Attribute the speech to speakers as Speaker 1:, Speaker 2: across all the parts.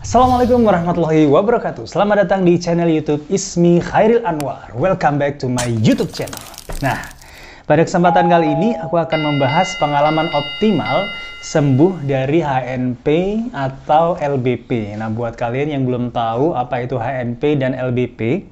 Speaker 1: Assalamualaikum warahmatullahi wabarakatuh. Selamat datang di channel YouTube Ismi Khairil Anwar. Welcome back to my YouTube channel. Nah, pada kesempatan kali ini aku akan membahas pengalaman optimal sembuh dari HNP atau LBP. Nah, buat kalian yang belum tahu apa itu HNP dan LBP,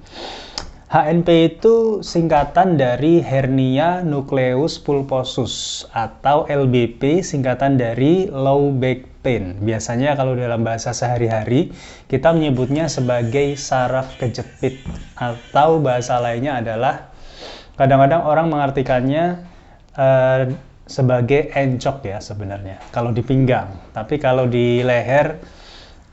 Speaker 1: HNP itu singkatan dari hernia nucleus pulposus, atau LBP singkatan dari low back pain. Biasanya kalau dalam bahasa sehari-hari kita menyebutnya sebagai saraf kejepit, atau bahasa lainnya adalah kadang-kadang orang mengartikannya sebagai encok ya sebenarnya kalau di pinggang, tapi kalau di leher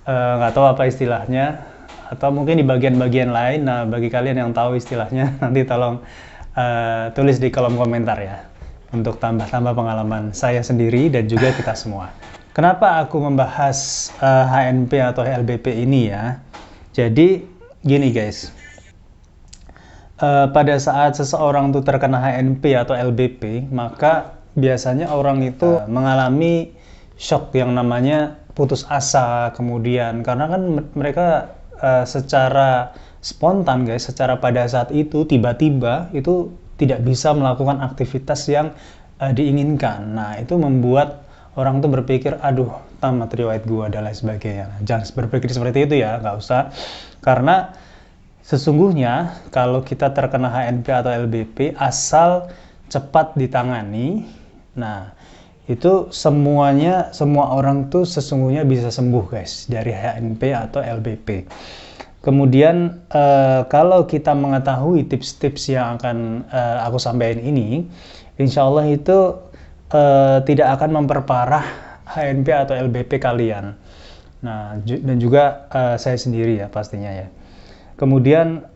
Speaker 1: nggak tahu apa istilahnya, atau mungkin di bagian-bagian lain. Nah, bagi kalian yang tahu istilahnya, nanti tolong tulis di kolom komentar ya, untuk tambah-tambah pengalaman saya sendiri dan juga kita semua. Kenapa aku membahas HNP atau LBP ini ya? Jadi gini guys, pada saat seseorang tuh terkena HNP atau LBP, maka biasanya orang itu mengalami shock yang namanya putus asa. Kemudian karena kan mereka secara spontan guys, secara pada saat itu tiba-tiba itu tidak bisa melakukan aktivitas yang diinginkan. Nah, itu membuat orang tuh berpikir, aduh tamat riwayat gua dan lain sebagainya. Jangan berpikir seperti itu ya, nggak usah. Karena sesungguhnya kalau kita terkena HNP atau LBP, asal cepat ditangani, nah itu semua orang tuh sesungguhnya bisa sembuh guys dari HNP atau LBP. Kemudian kalau kita mengetahui tips-tips yang akan aku sampaikan ini, insya Allah itu tidak akan memperparah HNP atau LBP kalian. Nah, dan juga saya sendiri ya pastinya ya. Kemudian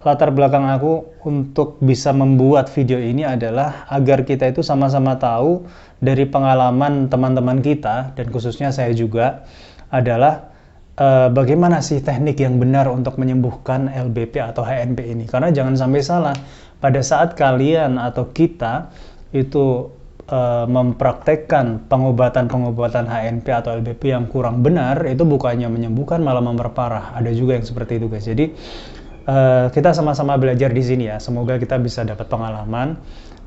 Speaker 1: latar belakang aku untuk bisa membuat video ini adalah agar kita itu sama-sama tahu dari pengalaman teman-teman kita, dan khususnya saya juga, adalah bagaimana sih teknik yang benar untuk menyembuhkan LBP atau HNP ini. Karena jangan sampai salah, pada saat kalian atau kita itu mempraktekkan pengobatan HNP atau LBP yang kurang benar, itu bukannya menyembuhkan malah memperparah. Ada juga yang seperti itu guys. Jadi kita sama-sama belajar di sini ya. Semoga kita bisa dapat pengalaman.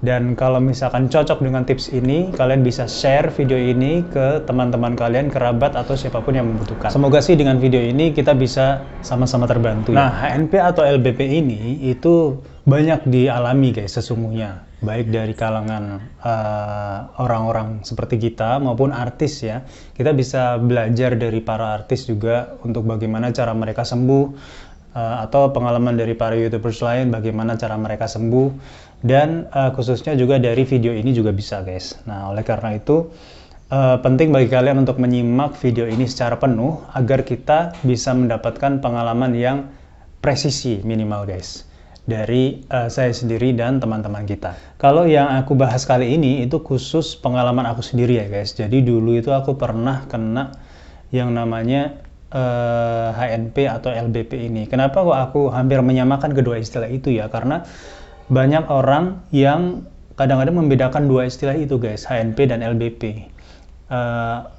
Speaker 1: Dan kalau misalkan cocok dengan tips ini, kalian bisa share video ini ke teman-teman kalian, kerabat, atau siapapun yang membutuhkan. Semoga sih dengan video ini kita bisa sama-sama terbantu. Nah, HNP atau LBP ini itu banyak dialami guys sesungguhnya, baik dari kalangan orang-orang seperti kita maupun artis ya. Kita bisa belajar dari para artis juga untuk bagaimana cara mereka sembuh, atau pengalaman dari para YouTubers lain bagaimana cara mereka sembuh, dan khususnya juga dari video ini juga bisa guys. Nah, oleh karena itu penting bagi kalian untuk menyimak video ini secara penuh agar kita bisa mendapatkan pengalaman yang presisi minimal guys, dari saya sendiri dan teman-teman kita. Kalau yang aku bahas kali ini itu khusus pengalaman aku sendiri ya guys. Jadi dulu itu aku pernah kena yang namanya HNP atau LBP ini. Kenapa kok aku hampir menyamakan kedua istilah itu ya? Karena banyak orang yang kadang-kadang membedakan dua istilah itu guys, HNP dan LBP.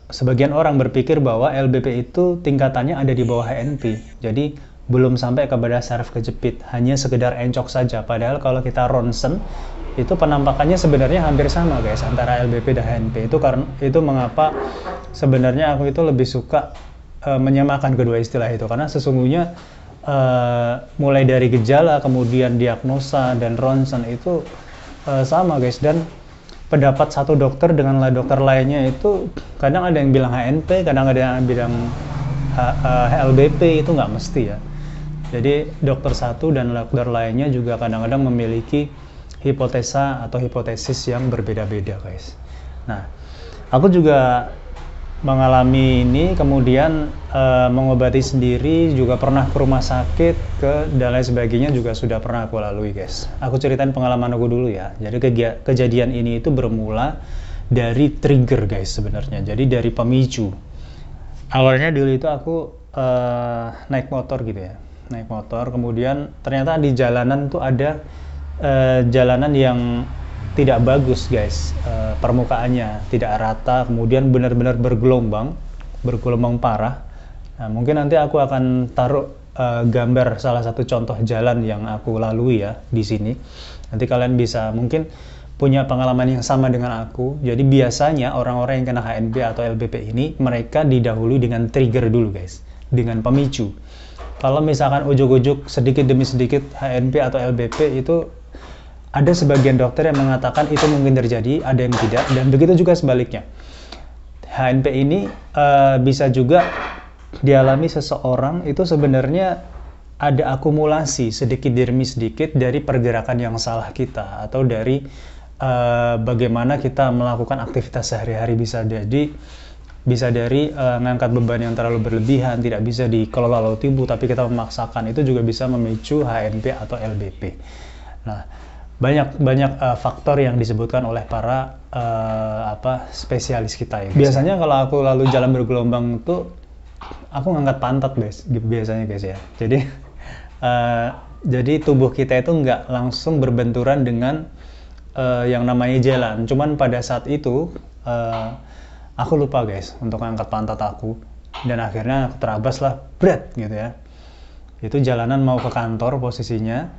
Speaker 1: Sebagian orang berpikir bahwa LBP itu tingkatannya ada di bawah HNP, jadi belum sampai kepada saraf kejepit, hanya sekedar encok saja. Padahal kalau kita ronsen, itu penampakannya sebenarnya hampir sama guys antara LBP dan HNP. Itu mengapa sebenarnya aku itu lebih suka menyamakan kedua istilah itu, karena sesungguhnya mulai dari gejala, kemudian diagnosa, dan ronsen itu sama guys. Dan pendapat satu dokter dengan dokter lainnya itu kadang ada yang bilang HNP, kadang ada yang bilang LBP, itu nggak mesti ya. Jadi dokter satu dan dokter lainnya juga kadang-kadang memiliki hipotesa atau hipotesis yang berbeda-beda guys. Nah, aku juga mengalami ini, kemudian mengobati sendiri, juga pernah ke rumah sakit, dan lain sebagainya juga sudah pernah aku lalui guys. Aku ceritain pengalaman aku dulu ya. Jadi kejadian ini itu bermula dari trigger guys sebenarnya. Jadi dari pemicu. Awalnya dulu itu aku naik motor gitu ya. Naik motor, kemudian ternyata di jalanan tuh ada jalanan yang tidak bagus guys, permukaannya tidak rata, kemudian benar-benar bergelombang parah, Nah, mungkin nanti aku akan taruh gambar salah satu contoh jalan yang aku lalui ya di sini. Nanti kalian bisa mungkin punya pengalaman yang sama dengan aku. Jadi biasanya orang-orang yang kena HNP atau LBP ini mereka didahului dengan trigger dulu guys, dengan pemicu. Kalau misalkan ujuk-ujuk sedikit demi sedikit HNP atau LBP itu ada sebagian dokter yang mengatakan itu mungkin terjadi, ada yang tidak, dan begitu juga sebaliknya. HNP ini bisa juga dialami seseorang itu sebenarnya ada akumulasi sedikit demi sedikit dari pergerakan yang salah kita atau dari bagaimana kita melakukan aktivitas sehari-hari. Bisa dari ngangkat beban yang terlalu berlebihan, tidak bisa dikelola oleh tubuh tapi kita memaksakan, itu juga bisa memicu HNP atau LBP. Nah, banyak faktor yang disebutkan oleh para spesialis kita ya. Biasanya kalau aku lalu jalan bergelombang itu aku ngangkat pantat guys, biasanya guys ya. Jadi tubuh kita itu nggak langsung berbenturan dengan yang namanya jalan. Cuman pada saat itu aku lupa guys untuk ngangkat pantat aku, dan akhirnya aku terabas lah, bret gitu ya. Itu jalanan mau ke kantor posisinya,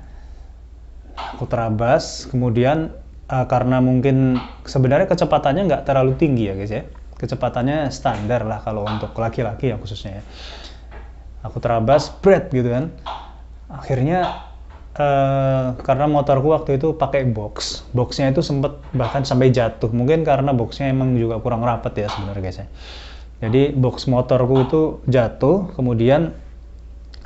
Speaker 1: aku terabas, kemudian karena mungkin sebenarnya kecepatannya nggak terlalu tinggi ya guys ya. Kecepatannya standar lah kalau untuk laki-laki ya khususnya ya. Aku terabas, bret gitu kan. Akhirnya karena motorku waktu itu pakai boxnya itu sempet bahkan sampai jatuh. Mungkin karena boxnya emang juga kurang rapat ya sebenarnya guys ya. Jadi box motorku itu jatuh, kemudian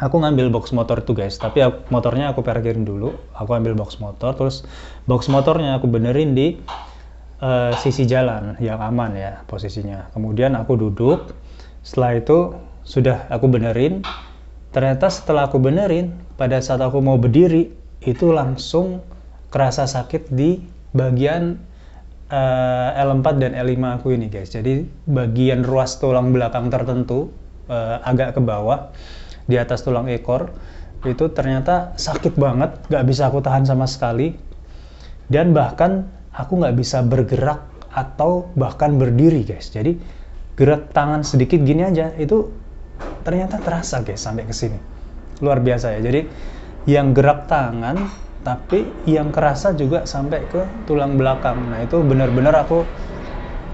Speaker 1: aku ngambil box motor itu guys. Tapi motornya aku parkirin dulu. Aku ambil box motor, terus box motornya aku benerin di sisi jalan yang aman ya posisinya. Kemudian aku duduk. Setelah itu sudah aku benerin. Ternyata setelah aku benerin, pada saat aku mau berdiri itu langsung kerasa sakit di bagian L4 dan L5 aku ini guys. Jadi bagian ruas tulang belakang tertentu agak ke bawah di atas tulang ekor itu ternyata sakit banget, gak bisa aku tahan sama sekali, dan bahkan aku nggak bisa bergerak atau bahkan berdiri guys. Jadi gerak tangan sedikit gini aja itu ternyata terasa guys sampai ke sini. Luar biasa ya. Jadi yang gerak tangan tapi yang kerasa juga sampai ke tulang belakang. Nah, itu benar-benar aku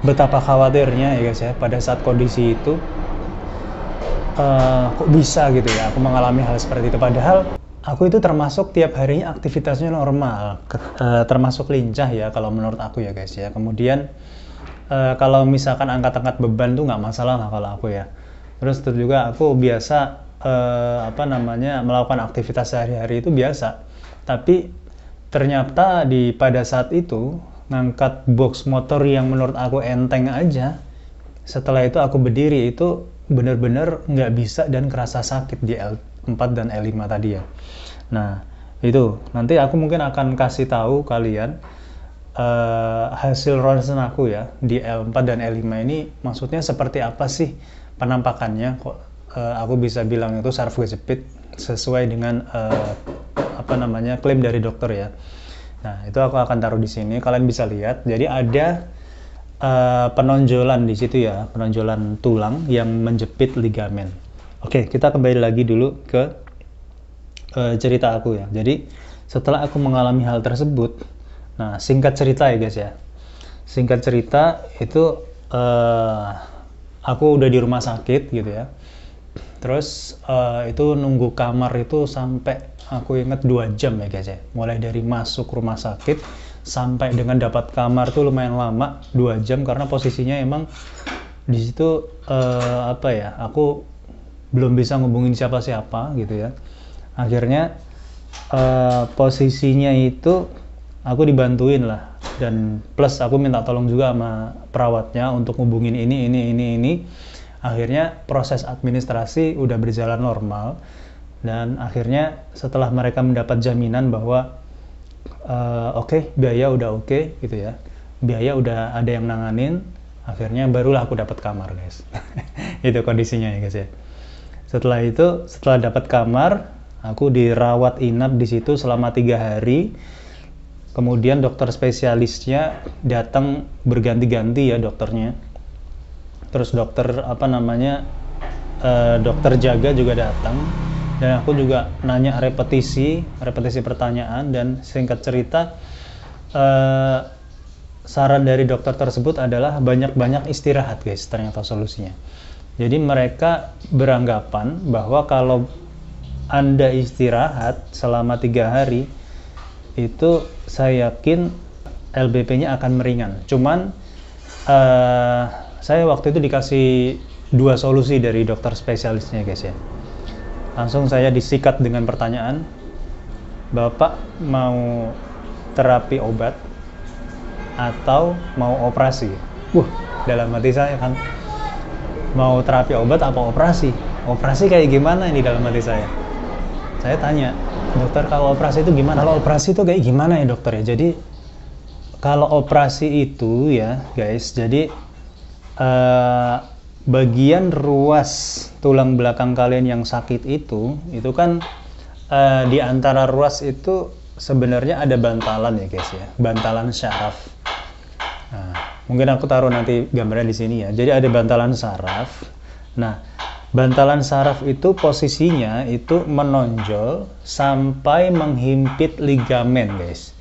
Speaker 1: betapa khawatirnya ya guys ya pada saat kondisi itu. Kok bisa gitu ya aku mengalami hal seperti itu, padahal aku itu termasuk tiap harinya aktivitasnya normal, termasuk lincah ya kalau menurut aku ya guys ya. Kemudian kalau misalkan angkat-angkat beban tuh nggak masalah lah kalau aku ya. Terus juga aku biasa melakukan aktivitas sehari-hari itu biasa. Tapi ternyata pada saat itu ngangkat box motor yang menurut aku enteng aja, setelah itu aku berdiri itu benar-benar nggak bisa dan kerasa sakit di L4 dan L5 tadi ya. Nah, itu nanti aku mungkin akan kasih tahu kalian hasil ronsen aku ya di L4 dan L5 ini maksudnya seperti apa sih penampakannya, kok aku bisa bilang itu saraf kejepit sesuai dengan klaim dari dokter ya. Nah, itu aku akan taruh di sini, kalian bisa lihat. Jadi ada penonjolan di situ ya, penonjolan tulang yang menjepit ligamen. Oke, kita kembali lagi dulu ke cerita aku ya. Jadi setelah aku mengalami hal tersebut, nah singkat cerita ya guys ya. Singkat cerita itu aku udah di rumah sakit gitu ya. Terus itu nunggu kamar itu sampai aku inget 2 jam ya guys ya. Mulai dari masuk rumah sakit sampai dengan dapat kamar tuh lumayan lama, 2 jam, karena posisinya emang di situ aku belum bisa ngubungin siapa-siapa gitu ya. Akhirnya posisinya itu aku dibantuin lah, dan plus aku minta tolong juga sama perawatnya untuk ngubungin ini. Akhirnya proses administrasi udah berjalan normal, dan akhirnya setelah mereka mendapat jaminan bahwa biaya udah oke gitu ya, biaya udah ada yang nanganin, akhirnya barulah aku dapat kamar guys. Itu kondisinya ya guys ya. Setelah dapat kamar, aku dirawat inap di situ selama 3 hari. Kemudian dokter spesialisnya datang berganti-ganti ya dokternya. Terus dokter dokter jaga juga datang, dan aku juga nanya repetisi pertanyaan, dan singkat cerita saran dari dokter tersebut adalah banyak-banyak istirahat guys, ternyata solusinya. Jadi mereka beranggapan bahwa kalau Anda istirahat selama 3 hari, itu saya yakin LBP-nya akan meringan. Cuman saya waktu itu dikasih 2 solusi dari dokter spesialisnya guys ya. Langsung saya disikat dengan pertanyaan, Bapak mau terapi obat atau mau operasi? Dalam hati saya kan, mau terapi obat apa operasi? Operasi kayak gimana ini dalam hati saya? Saya tanya, dokter kalau operasi itu gimana? Kalau operasi itu kayak gimana ya dokter ya? Jadi kalau operasi itu ya guys, jadi bagian ruas tulang belakang kalian yang sakit itu kan di antara ruas itu sebenarnya ada bantalan ya guys ya, bantalan syaraf. Nah, mungkin aku taruh nanti gambarnya di sini ya. Jadi ada bantalan saraf. Nah, bantalan saraf itu posisinya itu menonjol sampai menghimpit ligamen guys.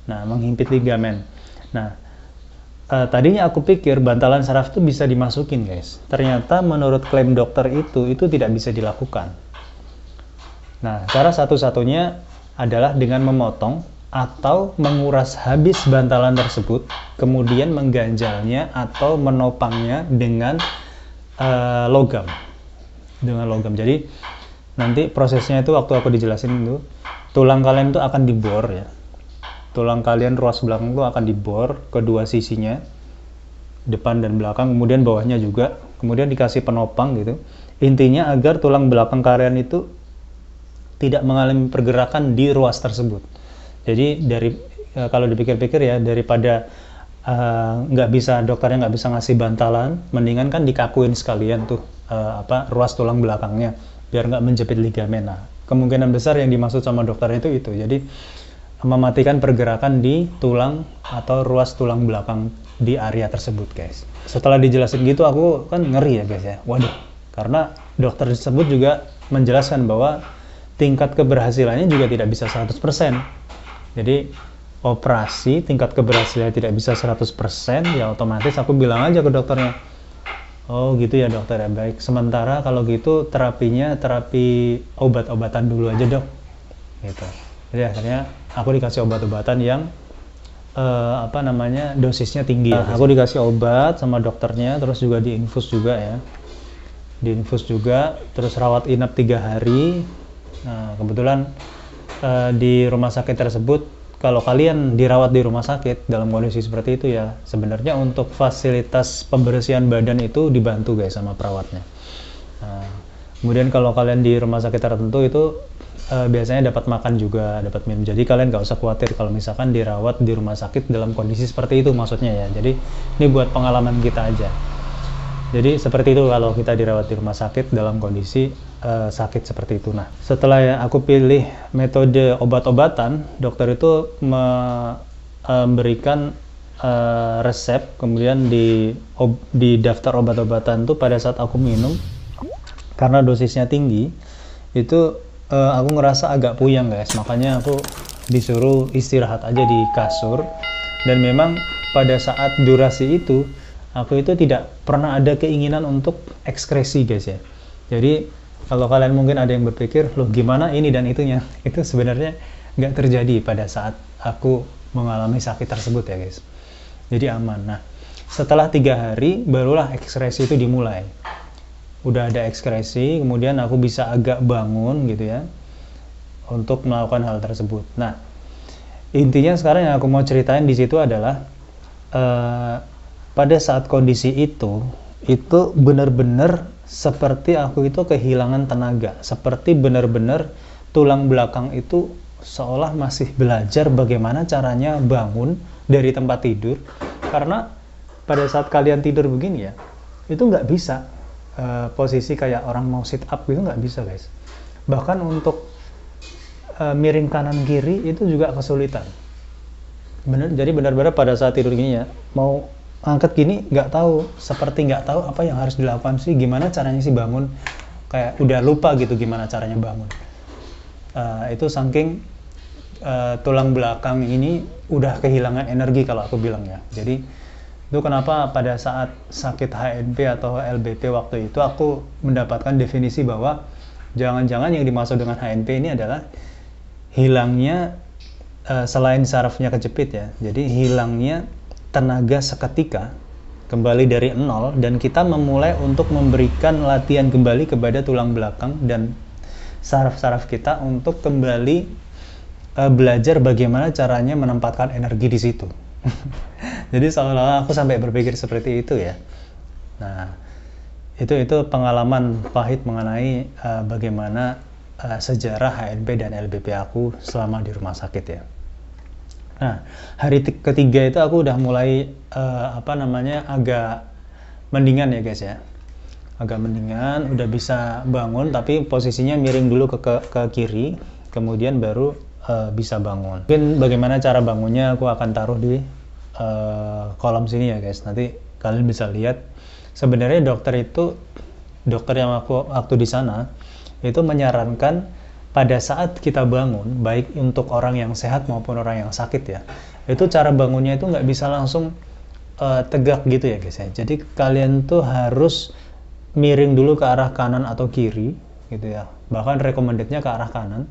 Speaker 1: Nah, menghimpit ligamen. Nah, tadinya aku pikir bantalan saraf itu bisa dimasukin guys. Ternyata menurut klaim dokter itu tidak bisa dilakukan. Nah, cara satu-satunya adalah dengan memotong atau menguras habis bantalan tersebut, kemudian mengganjalnya atau menopangnya dengan logam. Dengan logam. Jadi nanti prosesnya itu waktu aku dijelasin itu, tulang kalian itu akan dibor ya. Tulang kalian ruas belakang itu akan dibor kedua sisinya, depan dan belakang, kemudian bawahnya juga, kemudian dikasih penopang gitu. Intinya agar tulang belakang kalian itu tidak mengalami pergerakan di ruas tersebut. Jadi kalau dipikir-pikir ya, daripada dokternya nggak bisa ngasih bantalan, mendingan kan dikakuin sekalian tuh ruas tulang belakangnya biar nggak menjepit ligamen. Nah, kemungkinan besar yang dimaksud sama dokter itu. Jadi mematikan pergerakan di tulang atau ruas tulang belakang di area tersebut guys. Setelah dijelasin gitu aku kan ngeri ya guys ya. Waduh, karena dokter tersebut juga menjelaskan bahwa tingkat keberhasilannya juga tidak bisa 100%. Jadi operasi tingkat keberhasilannya tidak bisa 100%, ya otomatis aku bilang aja ke dokternya, oh gitu ya dokter ya, baik, sementara kalau gitu terapinya terapi obat-obatan dulu aja dok gitu. Jadi akhirnya aku dikasih obat-obatan yang dosisnya tinggi. Nah, aku dikasih obat sama dokternya, terus juga diinfus juga ya, terus rawat inap 3 hari. Nah, kebetulan di rumah sakit tersebut, kalau kalian dirawat di rumah sakit dalam kondisi seperti itu ya, sebenarnya untuk fasilitas pembersihan badan itu dibantu guys sama perawatnya. Nah, kemudian kalau kalian di rumah sakit tertentu itu biasanya dapat makan juga, dapat minum. Jadi kalian nggak usah khawatir kalau misalkan dirawat di rumah sakit dalam kondisi seperti itu maksudnya ya. Jadi ini buat pengalaman kita aja. Jadi seperti itu kalau kita dirawat di rumah sakit dalam kondisi sakit seperti itu. Nah, setelah ya aku pilih metode obat-obatan, dokter itu memberikan resep, kemudian di daftar obat-obatan tuh pada saat aku minum, karena dosisnya tinggi, itu aku ngerasa agak puyeng guys, makanya aku disuruh istirahat aja di kasur. Dan memang pada saat durasi itu aku itu tidak pernah ada keinginan untuk ekskresi guys ya. Jadi kalau kalian mungkin ada yang berpikir, loh gimana ini dan itunya, itu sebenarnya nggak terjadi pada saat aku mengalami sakit tersebut ya guys. Jadi aman. Nah, setelah 3 hari barulah ekskresi itu dimulai. Udah ada ekskresi, kemudian aku bisa agak bangun gitu ya untuk melakukan hal tersebut. Nah, intinya sekarang yang aku mau ceritain di situ adalah pada saat kondisi itu benar-benar seperti aku itu kehilangan tenaga, seperti benar-benar tulang belakang itu seolah masih belajar bagaimana caranya bangun dari tempat tidur. Karena pada saat kalian tidur begini ya, itu nggak bisa posisi kayak orang mau sit up gitu, nggak bisa guys. Bahkan untuk miring kanan kiri itu juga kesulitan. Jadi benar-benar pada saat tidur gini ya, mau angkat gini nggak tahu, seperti nggak tahu apa yang harus dilakukan sih, gimana caranya sih bangun. kayak udah lupa gitu gimana caranya bangun. Itu saking tulang belakang ini udah kehilangan energi kalau aku bilang ya. Jadi itu kenapa pada saat sakit HNP atau LBP waktu itu aku mendapatkan definisi bahwa jangan-jangan yang dimaksud dengan HNP ini adalah hilangnya selain sarafnya kejepit ya. Jadi hilangnya tenaga seketika kembali dari nol, dan kita memulai untuk memberikan latihan kembali kepada tulang belakang dan saraf-saraf kita untuk kembali belajar bagaimana caranya menempatkan energi di situ. Jadi seolah-olah aku sampai berpikir seperti itu ya. Nah, itu pengalaman pahit mengenai bagaimana sejarah HNP dan LBP aku selama di rumah sakit ya. Nah, hari ketiga itu aku udah mulai agak mendingan ya guys ya. Agak mendingan, udah bisa bangun, tapi posisinya miring dulu ke kiri, kemudian baru bisa bangun. Mungkin bagaimana cara bangunnya aku akan taruh di kolom sini ya guys. Nanti kalian bisa lihat. Sebenarnya dokter yang aku waktu di sana itu menyarankan pada saat kita bangun, baik untuk orang yang sehat maupun orang yang sakit ya, itu cara bangunnya itu nggak bisa langsung tegak gitu ya guys ya. Jadi kalian tuh harus miring dulu ke arah kanan atau kiri gitu ya. Bahkan recommendednya ke arah kanan.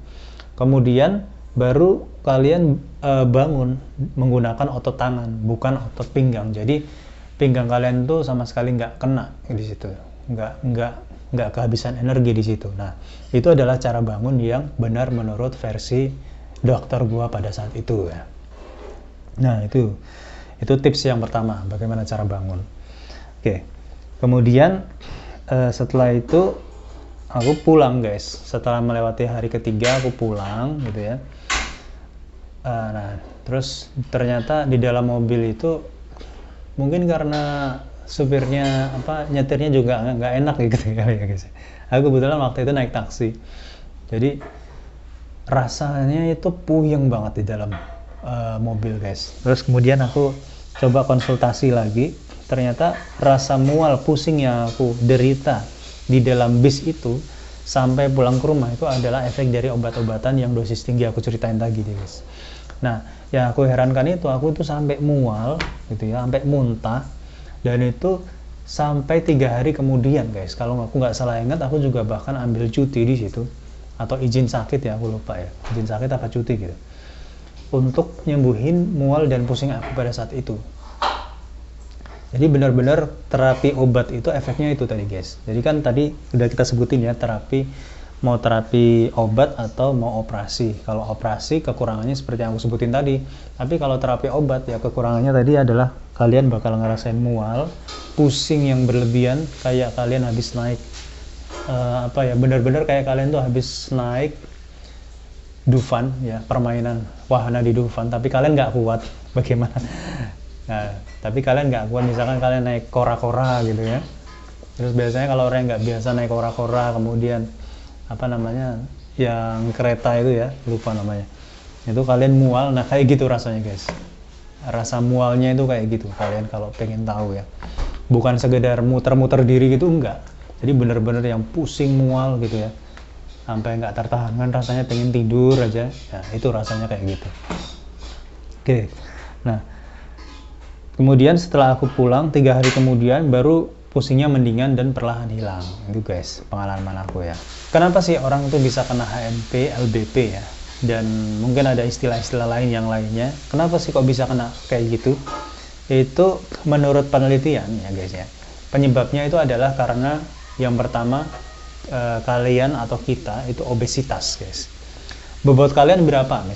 Speaker 1: Kemudian baru kalian bangun menggunakan otot tangan, bukan otot pinggang. Jadi pinggang kalian tuh sama sekali nggak kena di situ, nggak kehabisan energi di situ. Nah, itu adalah cara bangun yang benar menurut versi dokter gua pada saat itu ya. Nah, itu tips yang pertama, bagaimana cara bangun. Oke, kemudian setelah itu aku pulang guys. Setelah melewati hari ketiga aku pulang gitu ya. Nah, terus ternyata di dalam mobil itu mungkin karena supirnya nyetirnya juga nggak enak gitu ya guys. Aku kebetulan waktu itu naik taksi, jadi rasanya itu puyeng banget di dalam mobil guys. Terus kemudian aku coba konsultasi lagi, ternyata rasa mual pusing yang aku derita di dalam bis itu sampai pulang ke rumah itu adalah efek dari obat-obatan yang dosis tinggi aku ceritain tadi guys. Nah, yang aku herankan itu aku tuh sampai mual gitu ya, sampai muntah, dan itu sampai 3 hari kemudian guys. Kalau aku nggak salah ingat, aku juga bahkan ambil cuti di situ atau izin sakit ya, aku lupa ya, izin sakit apa cuti gitu, untuk nyembuhin mual dan pusing aku pada saat itu. Jadi benar-benar terapi obat itu efeknya itu tadi guys. Jadi kan tadi udah kita sebutin ya, mau terapi obat atau mau operasi. Kalau operasi kekurangannya seperti yang aku sebutin tadi. Tapi kalau terapi obat ya kekurangannya tadi adalah kalian bakal ngerasain mual, pusing yang berlebihan, kayak kalian habis naik benar-benar kayak kalian tuh habis naik Dufan ya, permainan wahana di Dufan, tapi kalian nggak kuat. Bagaimana? Nah, tapi kalian nggak kuat, misalkan kalian naik kora-kora gitu ya. Terus biasanya kalau orang nggak biasa naik kora-kora, kemudian yang kereta itu ya, lupa namanya, itu kalian mual. Nah, kayak gitu rasanya guys. Rasa mualnya itu kayak gitu, kalian kalau pengen tahu ya, bukan sekedar muter-muter diri gitu, enggak. Jadi bener-bener yang pusing mual gitu ya, sampai nggak tertahankan rasanya, pengen tidur aja. Nah, itu rasanya kayak gitu. Oke, nah kemudian setelah aku pulang 3 hari kemudian baru pusingnya mendingan dan perlahan hilang. Itu guys pengalaman aku ya. Kenapa sih orang itu bisa kena HNP, LBP ya? Dan mungkin ada istilah-istilah lain yang lainnya. Kenapa sih kok bisa kena kayak gitu? Itu menurut penelitian ya guys ya. Penyebabnya itu adalah karena yang pertama kalian atau kita itu obesitas guys. Bobot kalian berapa?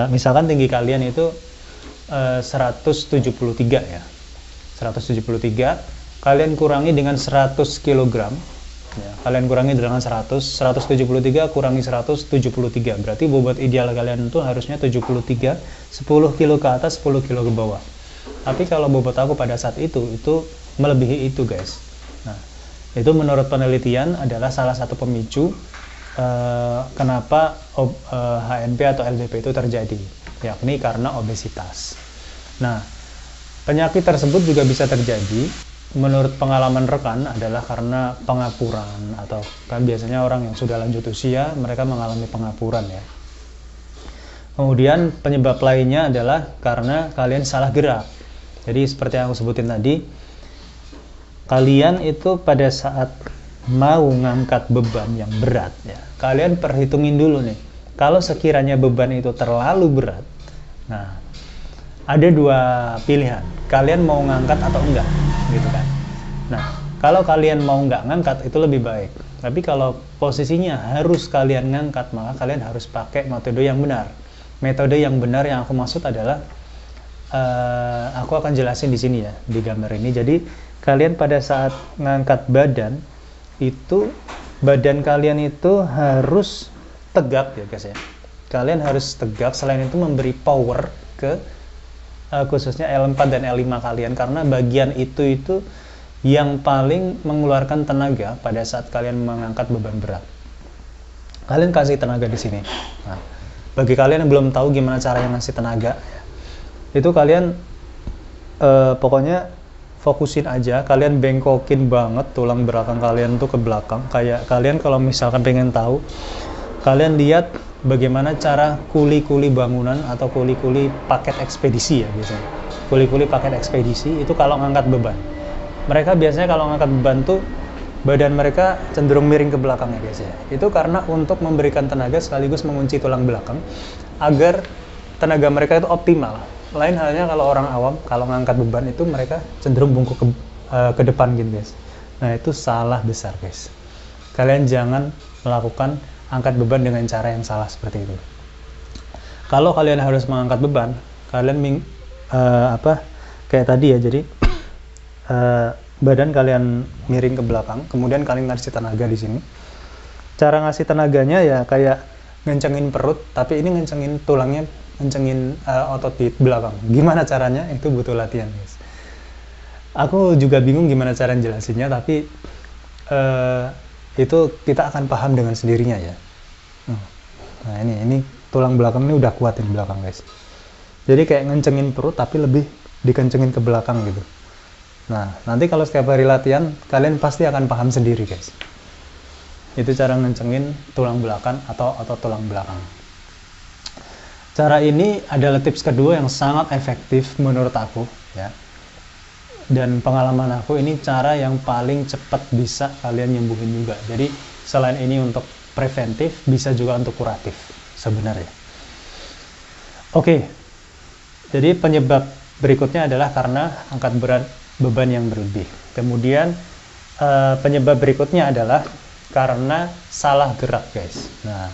Speaker 1: Misalkan tinggi kalian itu 173 ya. 173 kalian kurangi dengan 100 kg ya, kalian kurangi dengan 173 kurangi 173, berarti bobot ideal kalian itu harusnya 73, 10 kilo ke atas, 10 kilo ke bawah. Tapi kalau bobot aku pada saat itu melebihi itu guys. Nah, itu menurut penelitian adalah salah satu pemicu kenapa HNP atau LBP itu terjadi, yakni karena obesitas. Nah, penyakit tersebut juga bisa terjadi menurut pengalaman rekan adalah karena pengapuran, atau kan biasanya orang yang sudah lanjut usia mereka mengalami pengapuran ya. Kemudian penyebab lainnya adalah karena kalian salah gerak. Jadi seperti yang aku sebutin tadi, kalian itu pada saat mau ngangkat beban yang berat ya, kalian perhitungin dulu nih, kalau sekiranya beban itu terlalu berat, nah ada dua pilihan, kalian mau ngangkat atau enggak gitu kan. Nah kalau kalian mau nggak ngangkat itu lebih baik, tapi kalau posisinya harus kalian ngangkat, maka kalian harus pakai metode yang benar. Metode yang benar yang aku maksud adalah aku akan jelasin di sini ya, di gambar ini. Jadi kalian pada saat ngangkat badan itu, badan kalian itu harus tegak ya guys ya. Kalian harus tegak, selain itu memberi power ke khususnya L4 dan L5 kalian, karena bagian itu yang paling mengeluarkan tenaga pada saat kalian mengangkat beban berat. Kalian kasih tenaga di sini. Nah, bagi kalian yang belum tahu gimana caranya ngasih tenaga, itu kalian pokoknya fokusin aja, kalian bengkokin banget tulang belakang kalian tuh ke belakang. Kayak kalian kalau misalkan pengen tahu, kalian lihat bagaimana cara kuli-kuli bangunan atau kuli-kuli paket ekspedisi ya biasanya. Kuli-kuli paket ekspedisi itu kalau ngangkat beban, mereka biasanya kalau ngangkat beban tuh badan mereka cenderung miring ke belakang ya guys ya. Itu karena untuk memberikan tenaga sekaligus mengunci tulang belakang agar tenaga mereka itu optimal. Lain halnya kalau orang awam, kalau ngangkat beban itu mereka cenderung bungkuk ke depan gitu guys. Nah itu salah besar guys. Kalian jangan melakukan angkat beban dengan cara yang salah seperti itu. Kalau kalian harus mengangkat beban, kalian kayak tadi ya, jadi badan kalian miring ke belakang, kemudian kalian ngasih tenaga di sini. Cara ngasih tenaganya ya kayak ngencengin perut, tapi ini ngencengin tulangnya, ngencengin otot di belakang. Gimana caranya? Itu butuh latihan guys. Aku juga bingung gimana cara jelasinnya, tapi itu kita akan paham dengan sendirinya ya. Nah ini tulang belakang ini udah kuat di belakang guys. Jadi kayak ngencengin perut tapi lebih dikencengin ke belakang gitu. Nah nanti kalau setiap hari latihan kalian pasti akan paham sendiri guys. Itu cara ngencengin tulang belakang atau otot tulang belakang. Cara ini adalah tips kedua yang sangat efektif menurut aku ya. Dan pengalaman aku, ini cara yang paling cepat bisa kalian nyembuhin juga. Jadi selain ini untuk preventif, bisa juga untuk kuratif sebenarnya. Oke, jadi penyebab berikutnya adalah karena angkat berat beban yang berlebih. Kemudian penyebab berikutnya adalah karena salah gerak guys. Nah,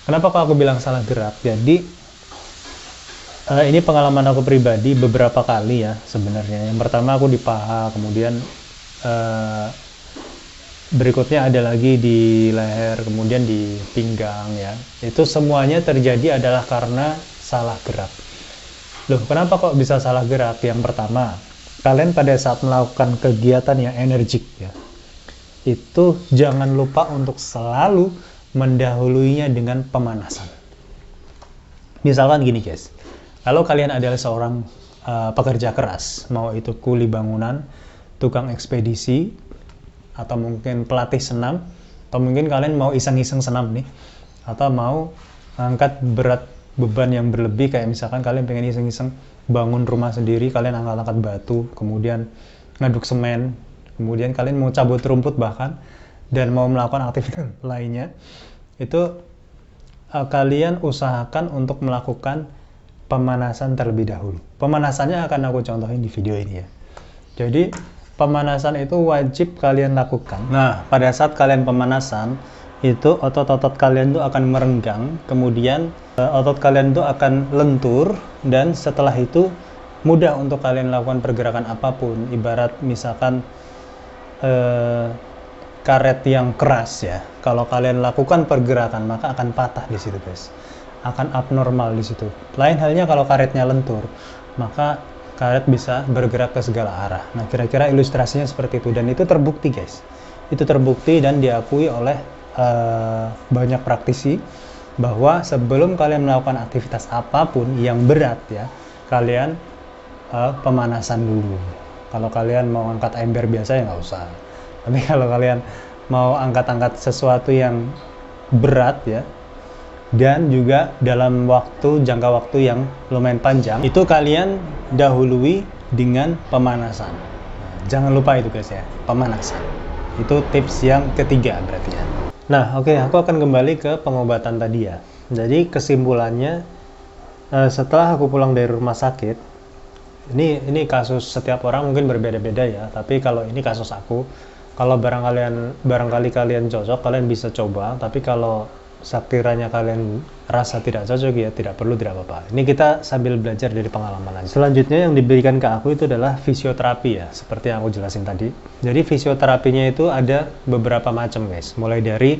Speaker 1: kenapa kok aku bilang salah gerak? Jadi ini pengalaman aku pribadi beberapa kali ya sebenarnya. Yang pertama aku di paha, kemudian berikutnya ada lagi di leher, kemudian di pinggang ya. Itu semuanya terjadi adalah karena salah gerak. Loh, kenapa kok bisa salah gerak? Yang pertama, kalian pada saat melakukan kegiatan yang energik ya, itu jangan lupa untuk selalu mendahuluinya dengan pemanasan. Misalkan gini guys, kalau kalian adalah seorang pekerja keras, mau itu kuli bangunan, tukang ekspedisi, atau mungkin pelatih senam, atau mungkin kalian mau iseng-iseng senam nih, atau mau angkat berat beban yang berlebih, kayak misalkan kalian pengen iseng-iseng bangun rumah sendiri, kalian angkat-angkat batu, kemudian ngaduk semen, kemudian kalian mau cabut rumput bahkan, dan mau melakukan aktivitas lainnya, itu kalian usahakan untuk melakukan pemanasan terlebih dahulu. Pemanasannya akan aku contohin di video ini ya. Jadi pemanasan itu wajib kalian lakukan. Nah, pada saat kalian pemanasan, itu otot-otot kalian tuh akan merenggang, kemudian otot kalian tuh akan lentur, dan setelah itu mudah untuk kalian lakukan pergerakan apapun. Ibarat misalkan karet yang keras ya, kalau kalian lakukan pergerakan maka akan patah di situ guys, akan abnormal di situ. Lain halnya kalau karetnya lentur, maka karet bisa bergerak ke segala arah. Nah, kira-kira ilustrasinya seperti itu, dan itu terbukti guys. Itu terbukti dan diakui oleh banyak praktisi bahwa sebelum kalian melakukan aktivitas apapun yang berat ya, kalian pemanasan dulu. Kalau kalian mau angkat ember biasa ya nggak usah. Tapi kalau kalian mau angkat-angkat sesuatu yang berat ya, dan juga dalam jangka waktu yang lumayan panjang, itu kalian dahului dengan pemanasan. Nah, jangan lupa itu guys ya, pemanasan. Itu tips yang ketiga berarti ya. Nah, oke, aku akan kembali ke pengobatan tadi ya. Jadi kesimpulannya, setelah aku pulang dari rumah sakit, ini kasus setiap orang mungkin berbeda-beda ya, tapi kalau ini kasus aku, kalau barangkali kalian cocok, kalian bisa coba, tapi kalau sekiranya kalian rasa tidak cocok ya tidak perlu, tidak apa-apa. Ini kita sambil belajar dari pengalaman aja. Selanjutnya yang diberikan ke aku itu adalah fisioterapi ya, seperti yang aku jelasin tadi. Jadi fisioterapinya itu ada beberapa macam guys, mulai dari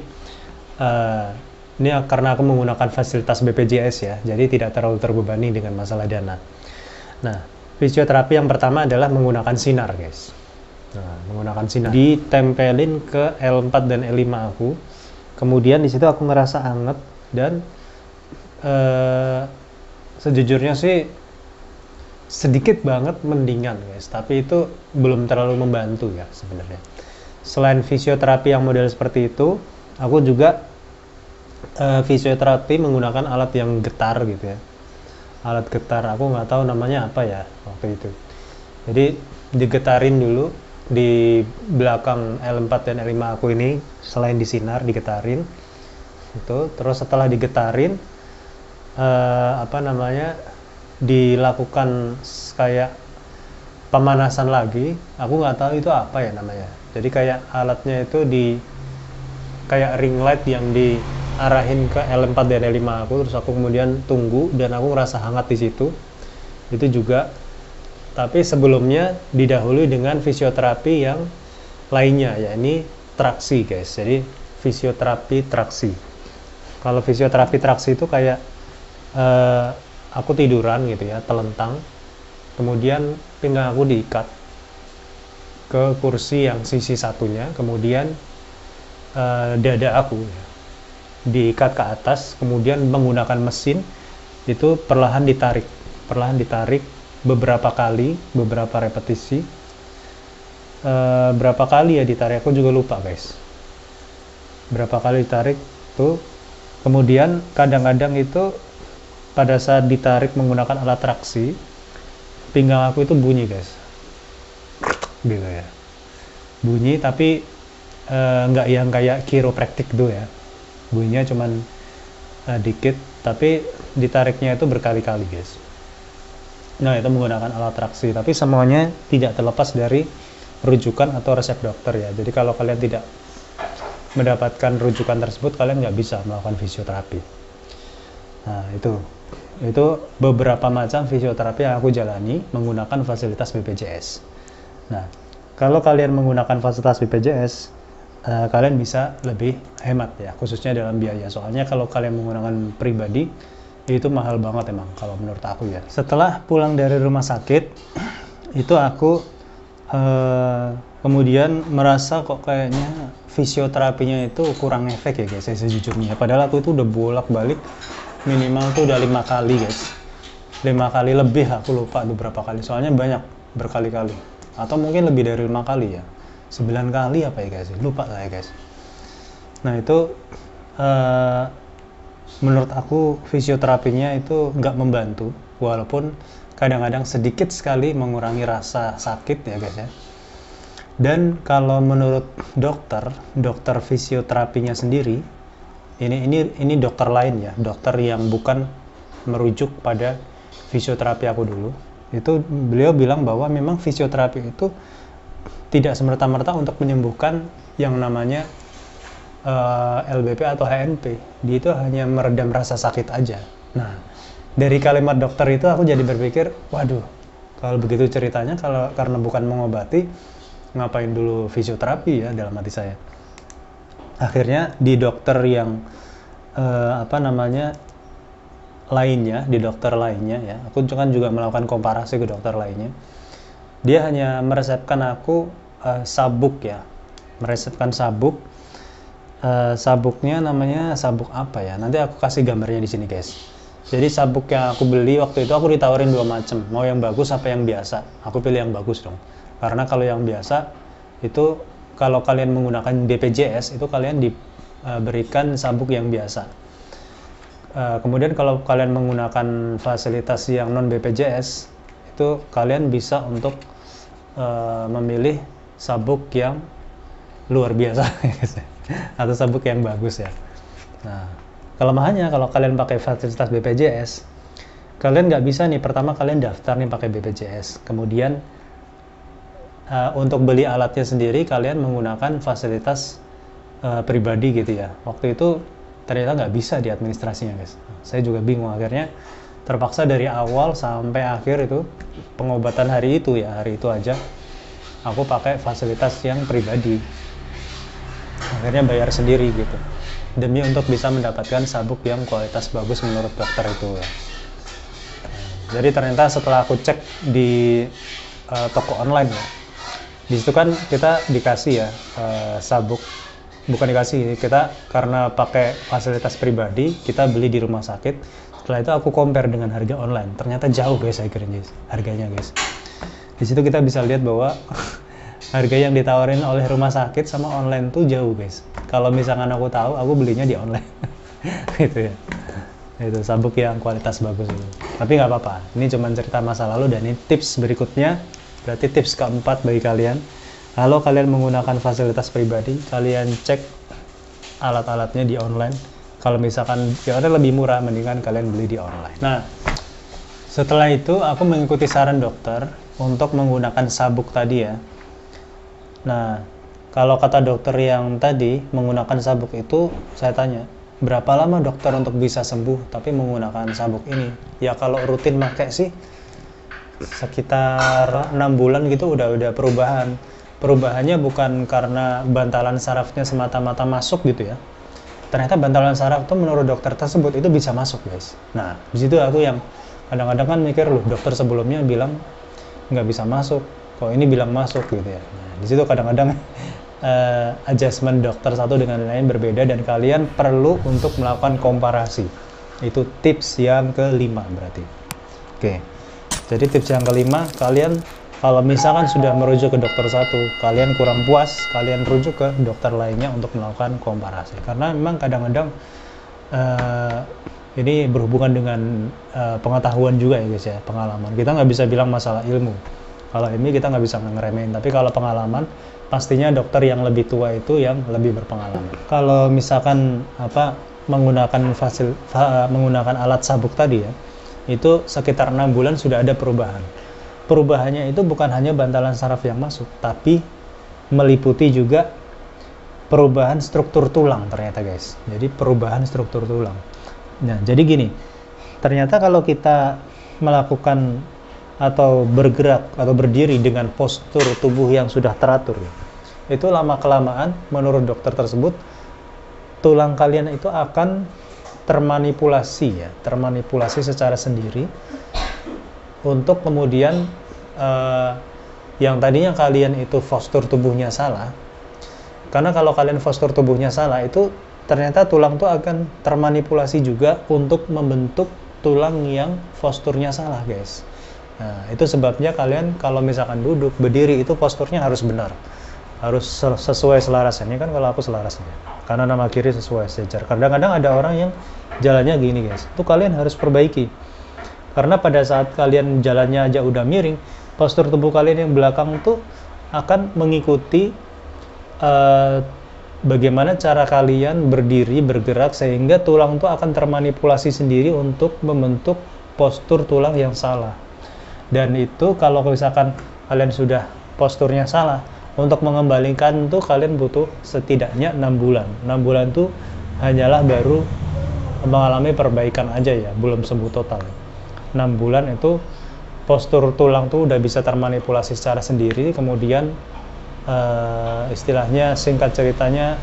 Speaker 1: ini karena aku menggunakan fasilitas BPJS ya, jadi tidak terlalu terbebani dengan masalah dana. Nah, fisioterapi yang pertama adalah menggunakan sinar guys. Nah, menggunakan sinar ditempelin ke L4 dan L5 aku. Kemudian di situ aku ngerasa anget dan sejujurnya sih sedikit banget mendingan guys, tapi itu belum terlalu membantu ya sebenarnya. Selain fisioterapi yang model seperti itu, aku juga fisioterapi menggunakan alat yang getar gitu ya. Alat getar, aku nggak tahu namanya apa ya waktu itu. Jadi digetarin dulu di belakang L4 dan L5 aku ini, selain disinar digetarin itu. Terus setelah digetarin dilakukan kayak pemanasan lagi, aku nggak tahu itu apa ya namanya. Jadi kayak alatnya itu kayak ring light yang diarahin ke L4 dan L5 aku, terus aku kemudian tunggu dan aku ngerasa hangat di situ. Itu juga. Tapi sebelumnya didahului dengan fisioterapi yang lainnya, yakni traksi guys. Jadi fisioterapi traksi. Kalau fisioterapi traksi itu kayak aku tiduran gitu ya, telentang, kemudian pinggang aku diikat ke kursi yang sisi satunya, kemudian dada aku ya, diikat ke atas, kemudian menggunakan mesin itu perlahan ditarik beberapa kali, beberapa repetisi. Berapa kali ya ditarik, aku juga lupa guys, berapa kali ditarik tuh. Kemudian kadang-kadang itu pada saat ditarik menggunakan alat traksi, pinggang aku itu bunyi guys, gitu ya, bunyi, tapi nggak yang kayak kiropraktik tuh ya, bunyinya cuman dikit, tapi ditariknya itu berkali-kali guys. Nah, itu menggunakan alat traksi, tapi semuanya tidak terlepas dari rujukan atau resep dokter ya. Jadi kalau kalian tidak mendapatkan rujukan tersebut, kalian nggak bisa melakukan fisioterapi. Nah, itu beberapa macam fisioterapi yang aku jalani menggunakan fasilitas BPJS. Nah, kalau kalian menggunakan fasilitas BPJS, kalian bisa lebih hemat ya, khususnya dalam biaya. Soalnya kalau kalian menggunakan pribadi, itu mahal banget emang kalau menurut aku ya. Setelah pulang dari rumah sakit, itu aku kemudian merasa kok kayaknya fisioterapinya itu kurang efek ya guys, sejujurnya. Padahal aku itu udah bolak-balik minimal tuh udah 5 kali guys, 5 kali lebih, aku lupa tuh berapa kali, soalnya banyak, berkali-kali, atau mungkin lebih dari 5 kali ya, 9 kali apa ya guys, lupa saya guys. Nah itu menurut aku fisioterapinya itu nggak membantu, walaupun kadang-kadang sedikit sekali mengurangi rasa sakit ya guys ya. Dan kalau menurut dokter fisioterapinya sendiri, ini dokter lain ya, dokter yang bukan merujuk pada fisioterapi aku dulu, itu beliau bilang bahwa memang fisioterapi itu tidak semerta-merta untuk menyembuhkan yang namanya LBP atau HNP. Dia itu hanya meredam rasa sakit aja. Nah, dari kalimat dokter itu aku jadi berpikir, waduh, kalau begitu ceritanya, karena bukan mengobati, ngapain dulu fisioterapi ya, dalam hati saya. Akhirnya di dokter yang lainnya, di dokter lainnya ya, aku kan juga melakukan komparasi ke dokter lainnya. Dia hanya meresepkan aku sabuk ya, meresepkan sabuk. Sabuknya namanya sabuk apa ya? Nanti aku kasih gambarnya di sini guys. Jadi sabuk yang aku beli waktu itu, aku ditawarin 2 macam, mau yang bagus apa yang biasa. Aku pilih yang bagus dong. Karena kalau yang biasa itu kalau kalian menggunakan BPJS itu kalian diberikan sabuk yang biasa. Kemudian kalau kalian menggunakan fasilitas yang non BPJS itu kalian bisa untuk memilih sabuk yang luar biasa atau sabuk yang bagus ya. Nah, kelemahannya kalau kalian pakai fasilitas BPJS, kalian nggak bisa nih, pertama kalian daftar nih pakai BPJS, kemudian untuk beli alatnya sendiri kalian menggunakan fasilitas pribadi gitu ya. Waktu itu ternyata nggak bisa di administrasinya guys. Saya juga bingung, akhirnya terpaksa dari awal sampai akhir itu pengobatan hari itu aja aku pakai fasilitas yang pribadi. Akhirnya bayar sendiri gitu, demi untuk bisa mendapatkan sabuk yang kualitas bagus menurut dokter itu ya. Jadi ternyata setelah aku cek di toko online ya, di situ kan kita dikasih ya sabuk, bukan dikasih, kita karena pakai fasilitas pribadi kita beli di rumah sakit. Setelah itu aku compare dengan harga online, ternyata jauh guys harganya guys. Di situ kita bisa lihat bahwa harga yang ditawarin oleh rumah sakit sama online tuh jauh guys. Kalau misalkan aku tahu, aku belinya di online gitu ya. Itu sabuk yang kualitas bagus itu. Tapi nggak apa-apa, ini cuma cerita masa lalu dan ini tips berikutnya. Berarti tips keempat bagi kalian, kalau kalian menggunakan fasilitas pribadi, kalian cek alat-alatnya di online. Kalau misalkan kira-kira lebih murah, mendingan kalian beli di online. Nah, setelah itu aku mengikuti saran dokter untuk menggunakan sabuk tadi ya. Nah, kalau kata dokter yang tadi menggunakan sabuk itu, saya tanya, berapa lama dokter untuk bisa sembuh tapi menggunakan sabuk ini? Ya kalau rutin pakai sih sekitar 6 bulan gitu udah perubahan. Perubahannya bukan karena bantalan sarafnya semata-mata masuk gitu ya. Ternyata bantalan saraf tuh menurut dokter tersebut itu bisa masuk guys. Nah, di situ aku yang kadang-kadang kan mikir, loh dokter sebelumnya bilang nggak bisa masuk, kok ini bilang masuk gitu ya. Nah, di situ kadang-kadang adjustment dokter satu dengan lain berbeda dan kalian perlu untuk melakukan komparasi. Itu tips yang kelima berarti. Oke. Jadi tips yang kelima, kalian kalau misalkan sudah merujuk ke dokter satu, kalian kurang puas, kalian rujuk ke dokter lainnya untuk melakukan komparasi. Karena memang kadang-kadang ini berhubungan dengan pengetahuan juga ya guys ya, pengalaman. Kita nggak bisa bilang masalah ilmu. Kalau ini kita nggak bisa ngeremehin, tapi kalau pengalaman, pastinya dokter yang lebih tua itu yang lebih berpengalaman. Kalau misalkan menggunakan alat sabuk tadi ya, itu sekitar 6 bulan sudah ada perubahan. Perubahannya itu bukan hanya bantalan saraf yang masuk, tapi meliputi juga perubahan struktur tulang ternyata guys. Jadi perubahan struktur tulang. Nah, jadi gini, ternyata kalau kita melakukan atau bergerak atau berdiri dengan postur tubuh yang sudah teratur, itu lama-kelamaan menurut dokter tersebut, tulang kalian itu akan termanipulasi secara sendiri untuk kemudian yang tadinya kalian itu postur tubuhnya salah, karena kalau kalian postur tubuhnya salah itu ternyata tulang tuh akan termanipulasi juga untuk membentuk tulang yang posturnya salah guys. Nah, itu sebabnya kalian kalau misalkan duduk, berdiri itu posturnya harus benar, harus sesuai selarasannya kan. Kalau aku selarasnya kanan sama kiri sesuai sejajar. Kadang-kadang ada orang yang jalannya gini guys, itu kalian harus perbaiki, karena pada saat kalian jalannya aja udah miring, postur tubuh kalian yang belakang tuh akan mengikuti bagaimana cara kalian berdiri, bergerak, sehingga tulang tuh akan termanipulasi sendiri untuk membentuk postur tulang yang salah. Dan itu kalau misalkan kalian sudah posturnya salah, untuk mengembalikan tuh kalian butuh setidaknya 6 bulan. 6 bulan tuh hanyalah baru mengalami perbaikan aja ya, belum sembuh total. 6 bulan itu postur tulang tuh udah bisa termanipulasi secara sendiri, kemudian istilahnya singkat ceritanya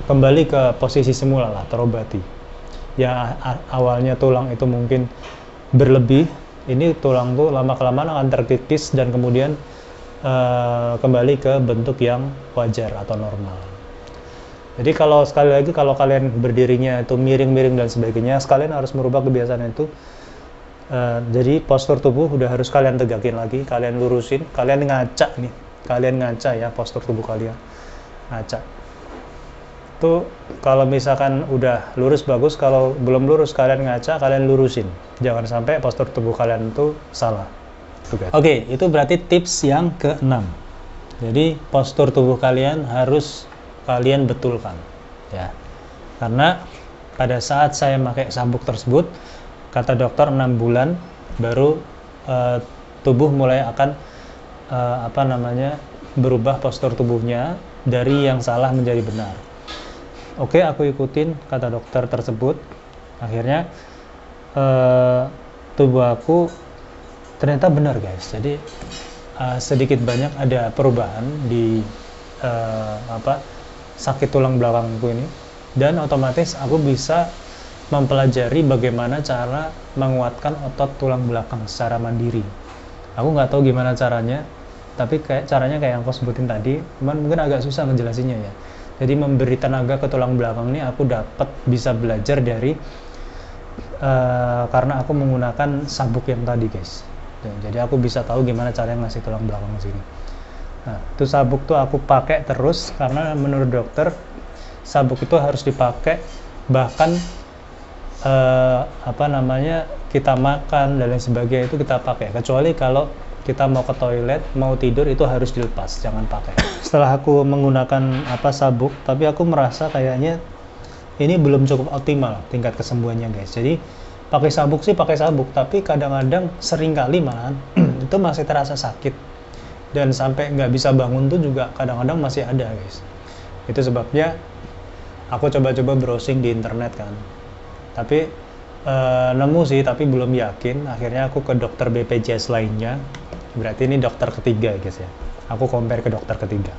Speaker 1: kembali ke posisi semula lah, terobati. Yang awalnya tulang itu mungkin berlebih, ini tulang tuh lama-kelamaan akan terkikis dan kemudian kembali ke bentuk yang wajar atau normal. Jadi kalau sekali lagi, kalau kalian berdirinya itu miring-miring dan sebagainya, kalian harus merubah kebiasaan itu. Jadi postur tubuh udah harus kalian tegakin lagi, kalian lurusin, kalian ngaca nih, kalian ngaca ya postur tubuh kalian, ngaca. Tuh kalau misalkan udah lurus bagus, kalau belum lurus kalian ngaca, kalian lurusin. Jangan sampai postur tubuh kalian tuh salah. Oke, itu berarti tips yang ke-6. Jadi postur tubuh kalian harus kalian betulkan, ya. Karena pada saat saya pakai sabuk tersebut, kata dokter 6 bulan baru tubuh mulai akan berubah postur tubuhnya dari yang salah menjadi benar. Oke, aku ikutin kata dokter tersebut. Akhirnya tubuh aku ternyata benar guys. Jadi sedikit banyak ada perubahan di sakit tulang belakangku ini, dan otomatis aku bisa mempelajari bagaimana cara menguatkan otot tulang belakang secara mandiri. Aku nggak tahu gimana caranya, tapi caranya kayak yang aku sebutin tadi, cuman mungkin agak susah ngejelasinnya ya. Jadi memberi tenaga ke tulang belakang ini aku dapat bisa belajar dari karena aku menggunakan sabuk yang tadi guys. Jadi aku bisa tahu gimana cara ngasih tulang belakang sini. Nah, itu sabuk tuh aku pakai terus karena menurut dokter sabuk itu harus dipakai bahkan kita makan dan lain sebagainya itu kita pakai, kecuali kalau kita mau ke toilet, mau tidur itu harus dilepas, jangan pakai. Setelah aku menggunakan sabuk, tapi aku merasa kayaknya ini belum cukup optimal tingkat kesembuhannya guys. Jadi pakai sabuk sih pakai sabuk, tapi kadang-kadang seringkali malahan itu masih terasa sakit, dan sampai nggak bisa bangun tuh juga kadang-kadang masih ada guys. Itu sebabnya aku coba-coba browsing di internet kan, tapi nemu sih tapi belum yakin. Akhirnya aku ke dokter BPJS lainnya, berarti ini dokter ketiga guys ya, aku compare ke dokter ketiga.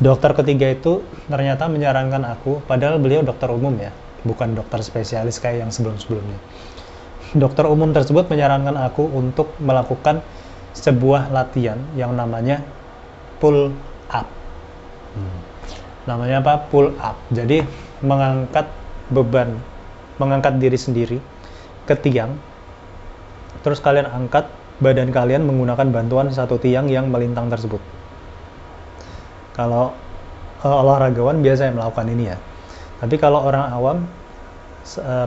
Speaker 1: Dokter ketiga itu ternyata menyarankan aku, padahal beliau dokter umum ya, bukan dokter spesialis kayak yang sebelum-sebelumnya. Dokter umum tersebut menyarankan aku untuk melakukan sebuah latihan yang namanya pull up. Namanya apa? Pull up. Jadi mengangkat beban, mengangkat diri sendiri ke tiang, terus kalian angkat badan kalian menggunakan bantuan satu tiang yang melintang tersebut. Kalau olahragawan biasa yang melakukan ini ya, tapi kalau orang awam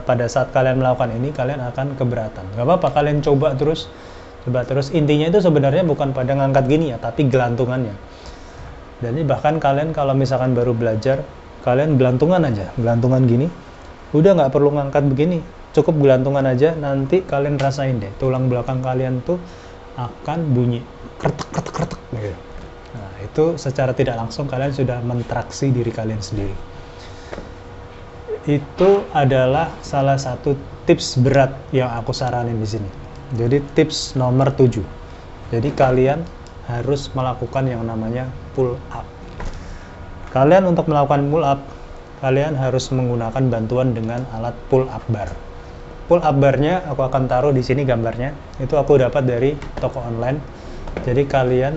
Speaker 1: pada saat kalian melakukan ini kalian akan keberatan. Gak apa-apa, kalian coba terus. Intinya itu sebenarnya bukan pada ngangkat gini ya, tapi gelantungannya. Dan ini bahkan kalian kalau misalkan baru belajar, kalian gelantungan aja, gelantungan gini, udah nggak perlu ngangkat begini, cukup gelantungan aja. Nanti kalian rasain deh, tulang belakang kalian tuh akan bunyi kretek gitu. Nah, itu secara tidak langsung kalian sudah mentraksi diri kalian sendiri. Itu adalah salah satu tips berat yang aku saranin di sini. Jadi tips nomor 7. Jadi kalian harus melakukan yang namanya pull up. Kalian untuk melakukan pull up, kalian harus menggunakan bantuan dengan alat pull up bar. Pull up barnya aku akan taruh di sini gambarnya. Itu aku dapat dari toko online. Jadi kalian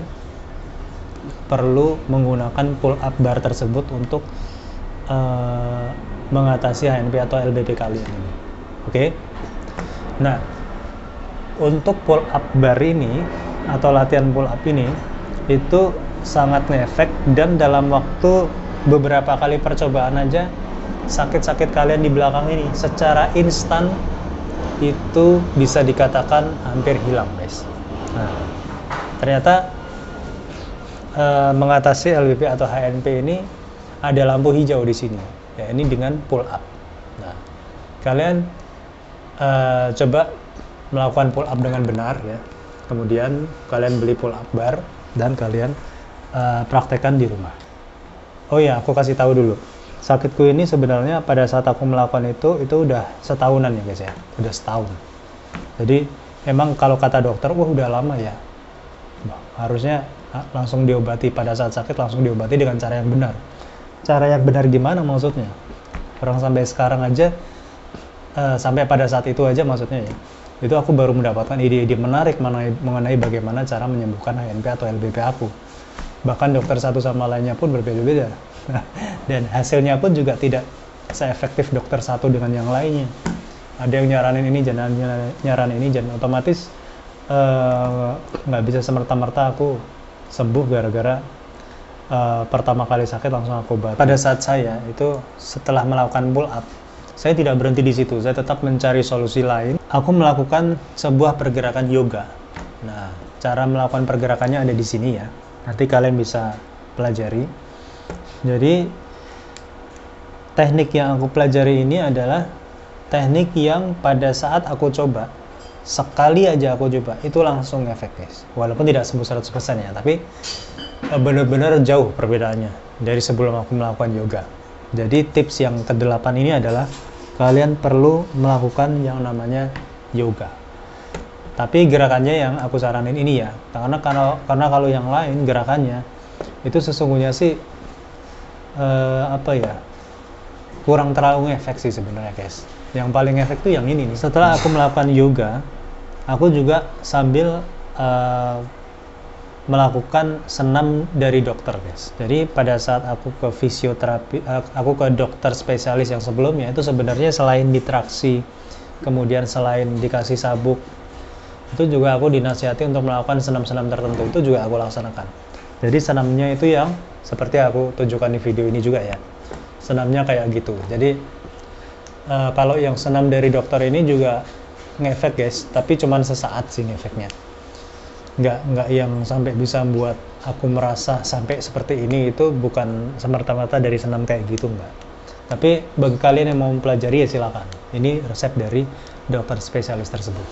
Speaker 1: perlu menggunakan pull up bar tersebut untuk mengatasi HNP atau LBP kalian ini. Oke. Nah, untuk pull up bar ini atau latihan pull up ini itu sangat ngefek, dan dalam waktu beberapa kali percobaan aja sakit-sakit kalian di belakang ini secara instan itu bisa dikatakan hampir hilang guys. Nah, ternyata mengatasi LBP atau HNP ini ada lampu hijau di sini ya, ini dengan pull up. Nah, kalian coba melakukan pull up dengan benar ya, kemudian kalian beli pull up bar dan kalian praktekkan di rumah. Oh ya, aku kasih tahu dulu, sakitku ini sebenarnya pada saat aku melakukan itu udah setahunan ya guys ya, udah setahun. Jadi emang kalau kata dokter, wah udah lama ya, harusnya langsung diobati pada saat sakit, langsung diobati dengan cara yang benar. Cara yang benar gimana maksudnya? Orang sampai sekarang aja, sampai pada saat itu aja maksudnya ya, itu aku baru mendapatkan ide-ide menarik mengenai bagaimana cara menyembuhkan HNP atau LBP aku. Bahkan dokter satu sama lainnya pun berbeda-beda. Dan hasilnya pun juga tidak seefektif dokter satu dengan yang lainnya. Ada yang nyaranin ini, jangan nyaranin ini, jangan, otomatis nggak bisa semerta-merta aku sembuh gara-gara pertama kali sakit langsung aku obat. Pada saat saya itu setelah melakukan pull up, saya tidak berhenti di situ, saya tetap mencari solusi lain. Aku melakukan sebuah pergerakan yoga. Nah, cara melakukan pergerakannya ada di sini ya. Nanti kalian bisa pelajari. Jadi teknik yang aku pelajari ini adalah teknik yang pada saat aku coba, sekali aja aku coba, itu langsung efek guys. Walaupun tidak sembuh 100% ya, tapi benar-benar jauh perbedaannya dari sebelum aku melakukan yoga. Jadi tips yang ke-8 ini adalah kalian perlu melakukan yang namanya yoga. Tapi gerakannya yang aku saranin ini ya, karena kalau yang lain gerakannya itu sesungguhnya sih kurang terlalu efek sih sebenarnya guys. Yang paling efek tuh yang ini nih. Setelah aku melakukan yoga, aku juga sambil melakukan senam dari dokter guys. Jadi pada saat aku ke fisioterapi, aku ke dokter spesialis yang sebelumnya, itu sebenarnya selain ditraksi, kemudian selain dikasih sabuk, itu juga aku dinasihati untuk melakukan senam-senam tertentu. Itu juga aku laksanakan. Jadi senamnya itu yang seperti aku tunjukkan di video ini juga ya. Senamnya kayak gitu. Jadi kalau yang senam dari dokter ini juga ngefek guys, tapi cuman sesaat sih ngefeknya. Nggak yang sampai bisa membuat aku merasa sampai seperti ini, itu bukan semerta-merta dari senam kayak gitu, enggak. Tapi bagi kalian yang mau mempelajari ya silakan. Ini resep dari dokter spesialis tersebut.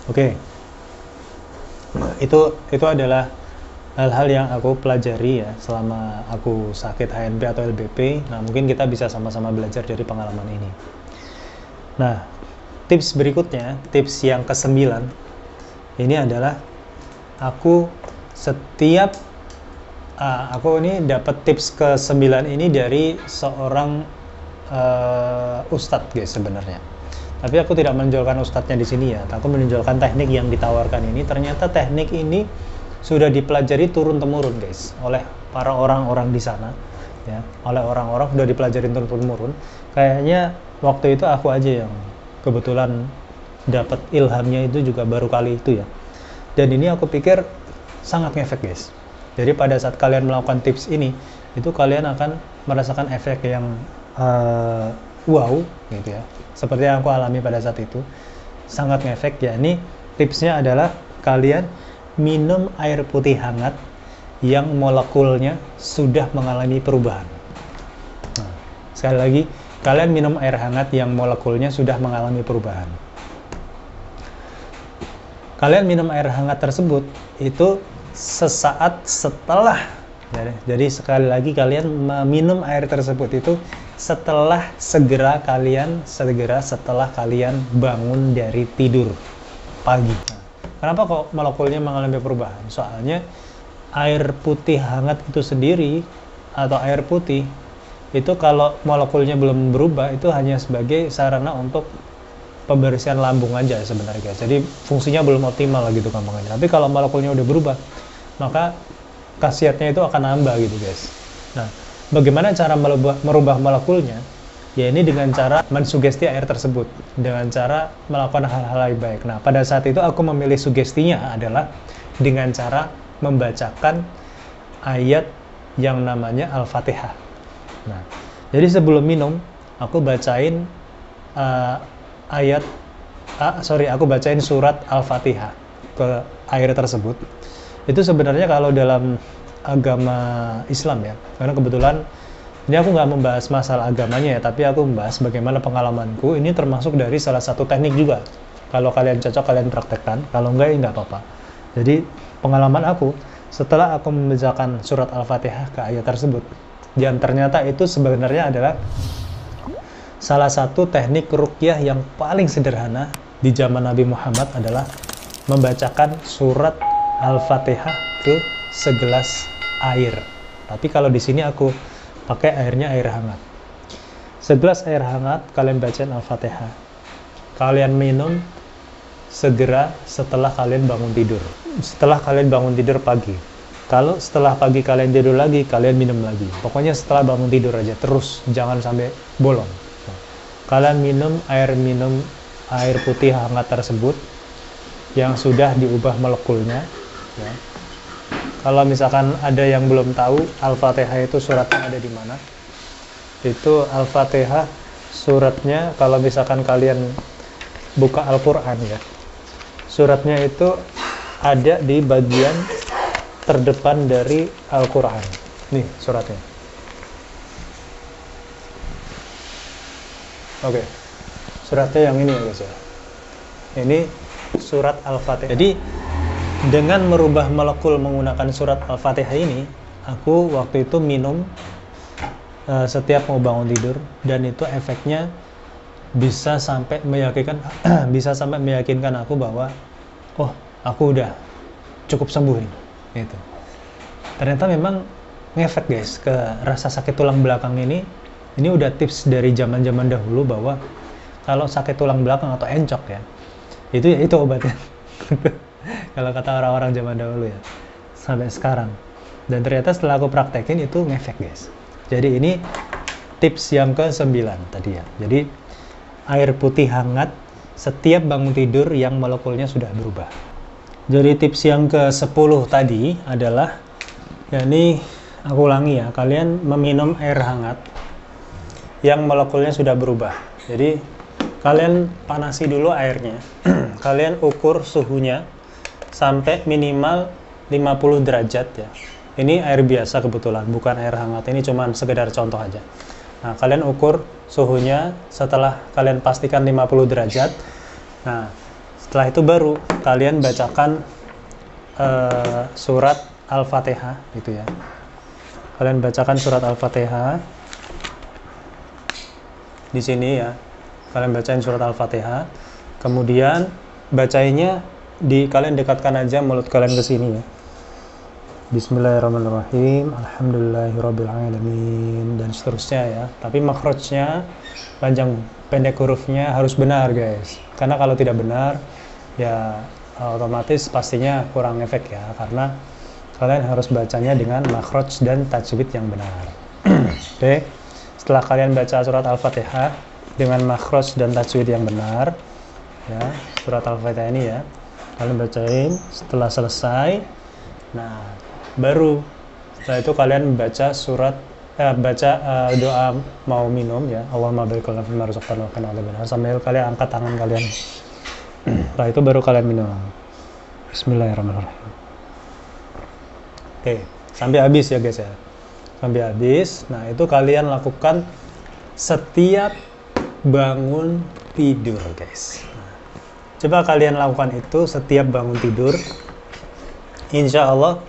Speaker 1: Oke. Itu adalah hal-hal yang aku pelajari ya selama aku sakit HNP atau LBP. Nah, mungkin kita bisa sama-sama belajar dari pengalaman ini. Nah, tips berikutnya, tips yang ke-9 ini adalah aku ini dapat tips ke-9 ini dari seorang ustadz guys sebenarnya. Tapi aku tidak menonjolkan ustadznya di sini ya. Aku menonjolkan teknik yang ditawarkan ini. Ternyata teknik ini sudah dipelajari turun-temurun guys oleh para orang-orang di sana ya, oleh orang-orang sudah dipelajari turun-temurun. Kayaknya waktu itu aku aja yang kebetulan dapat ilhamnya itu juga baru kali itu ya, dan ini aku pikir sangat ngefek guys. Jadi pada saat kalian melakukan tips ini, itu kalian akan merasakan efek yang wow gitu ya, seperti yang aku alami pada saat itu, sangat ngefek. Ya, ini tipsnya adalah kalian minum air putih hangat yang molekulnya sudah mengalami perubahan. Nah, sekali lagi, kalian minum air hangat yang molekulnya sudah mengalami perubahan. Kalian minum air hangat tersebut itu sesaat setelah, jadi sekali lagi kalian meminum air tersebut itu segera setelah kalian bangun dari tidur pagi. Kenapa kok molekulnya mengalami perubahan? Soalnya air putih hangat itu sendiri atau air putih itu kalau molekulnya belum berubah itu hanya sebagai sarana untuk pembersihan lambung aja sebenarnya guys. Jadi fungsinya belum optimal gitu gampangnya. Tapi kalau molekulnya udah berubah, maka khasiatnya itu akan nambah gitu guys. Nah, bagaimana cara merubah molekulnya? Ya ini dengan cara mensugesti air tersebut, dengan cara melakukan hal-hal yang baik. Nah, pada saat itu aku memilih sugestinya adalah dengan cara membacakan ayat yang namanya Al-Fatihah. Nah, jadi sebelum minum, aku bacain aku bacain surat Al-Fatihah ke air tersebut. Itu sebenarnya kalau dalam agama Islam ya, karena kebetulan ini aku nggak membahas masalah agamanya ya, tapi aku membahas bagaimana pengalamanku. Ini termasuk dari salah satu teknik juga. Kalau kalian cocok, kalian praktekkan. Kalau enggak, ya nggak apa-apa. Jadi pengalaman aku, setelah aku membacakan surat Al-Fatihah ke ayat tersebut, dan ternyata itu sebenarnya adalah salah satu teknik ruqyah yang paling sederhana di zaman Nabi Muhammad adalah membacakan surat Al-Fatihah ke segelas air. Tapi kalau di sini aku pakai airnya air hangat. Segelas air hangat, kalian bacain Al-Fatihah. Kalian minum segera setelah kalian bangun tidur. Setelah kalian bangun tidur pagi. Kalau setelah pagi kalian tidur lagi, kalian minum lagi. Pokoknya setelah bangun tidur aja, terus jangan sampai bolong. kalian minum air putih hangat tersebut yang sudah diubah molekulnya ya. Kalau misalkan ada yang belum tahu Al-Fatihah itu suratnya ada di mana, itu Al-Fatihah suratnya, kalau misalkan kalian buka Al-Quran ya, suratnya itu ada di bagian terdepan dari Al-Quran. Nih suratnya. Oke, suratnya yang ini ya guys ya. Ini surat Al-Fatihah. Jadi dengan merubah molekul menggunakan surat Al-Fatihah ini, aku waktu itu minum setiap mau bangun tidur, dan itu efeknya bisa sampai meyakinkan aku bahwa oh, aku udah cukup sembuh nih gitu. Ternyata memang ngefek guys ke rasa sakit tulang belakang ini udah tips dari zaman-zaman dahulu bahwa kalau sakit tulang belakang atau encok ya, itu obatnya. Kalau kata orang-orang zaman dahulu ya, sampai sekarang. Dan ternyata setelah aku praktekin itu ngefek guys. Jadi ini tips yang ke-9 tadi ya. Jadi air putih hangat setiap bangun tidur yang molekulnya sudah berubah. Jadi tips yang ke-10 tadi adalah, ya ini aku ulangi ya, kalian meminum air hangat yang molekulnya sudah berubah. Jadi kalian panasi dulu airnya. Kalian ukur suhunya sampai minimal 50 derajat ya. Ini air biasa kebetulan, bukan air hangat. Ini cuma sekedar contoh aja. Nah, kalian ukur suhunya setelah kalian pastikan 50 derajat. Nah, setelah itu baru kalian bacakan surat Al-Fatihah gitu ya. Kalian bacakan surat Al-Fatihah di sini ya. Kalian bacain surat Al-Fatihah. Kemudian bacainya kalian dekatkan aja mulut kalian ke sini ya. Bismillahirrahmanirrahim, alhamdulillahirrabbilalamin, dan seterusnya ya. Tapi makhrajnya, panjang pendek hurufnya harus benar guys, karena kalau tidak benar ya otomatis pastinya kurang efek ya, karena kalian harus bacanya dengan makhraj dan tajwid yang benar. Oke, setelah kalian baca surat Al-Fatihah dengan makhraj dan tajwid yang benar ya, surat Al-Fatihah ini ya, kalian bacain. Setelah selesai, nah baru setelah itu kalian baca doa mau minum ya, Allahumma barik lana fima razaqtana wa qina adzabannar, sambil kalian angkat tangan kalian. Setelah itu baru kalian minum. Bismillahirrahmanirrahim. Oke, sampai habis ya guys ya. Sampai habis. Nah, itu kalian lakukan setiap bangun tidur guys. Nah, coba kalian lakukan itu setiap bangun tidur. Insya Allah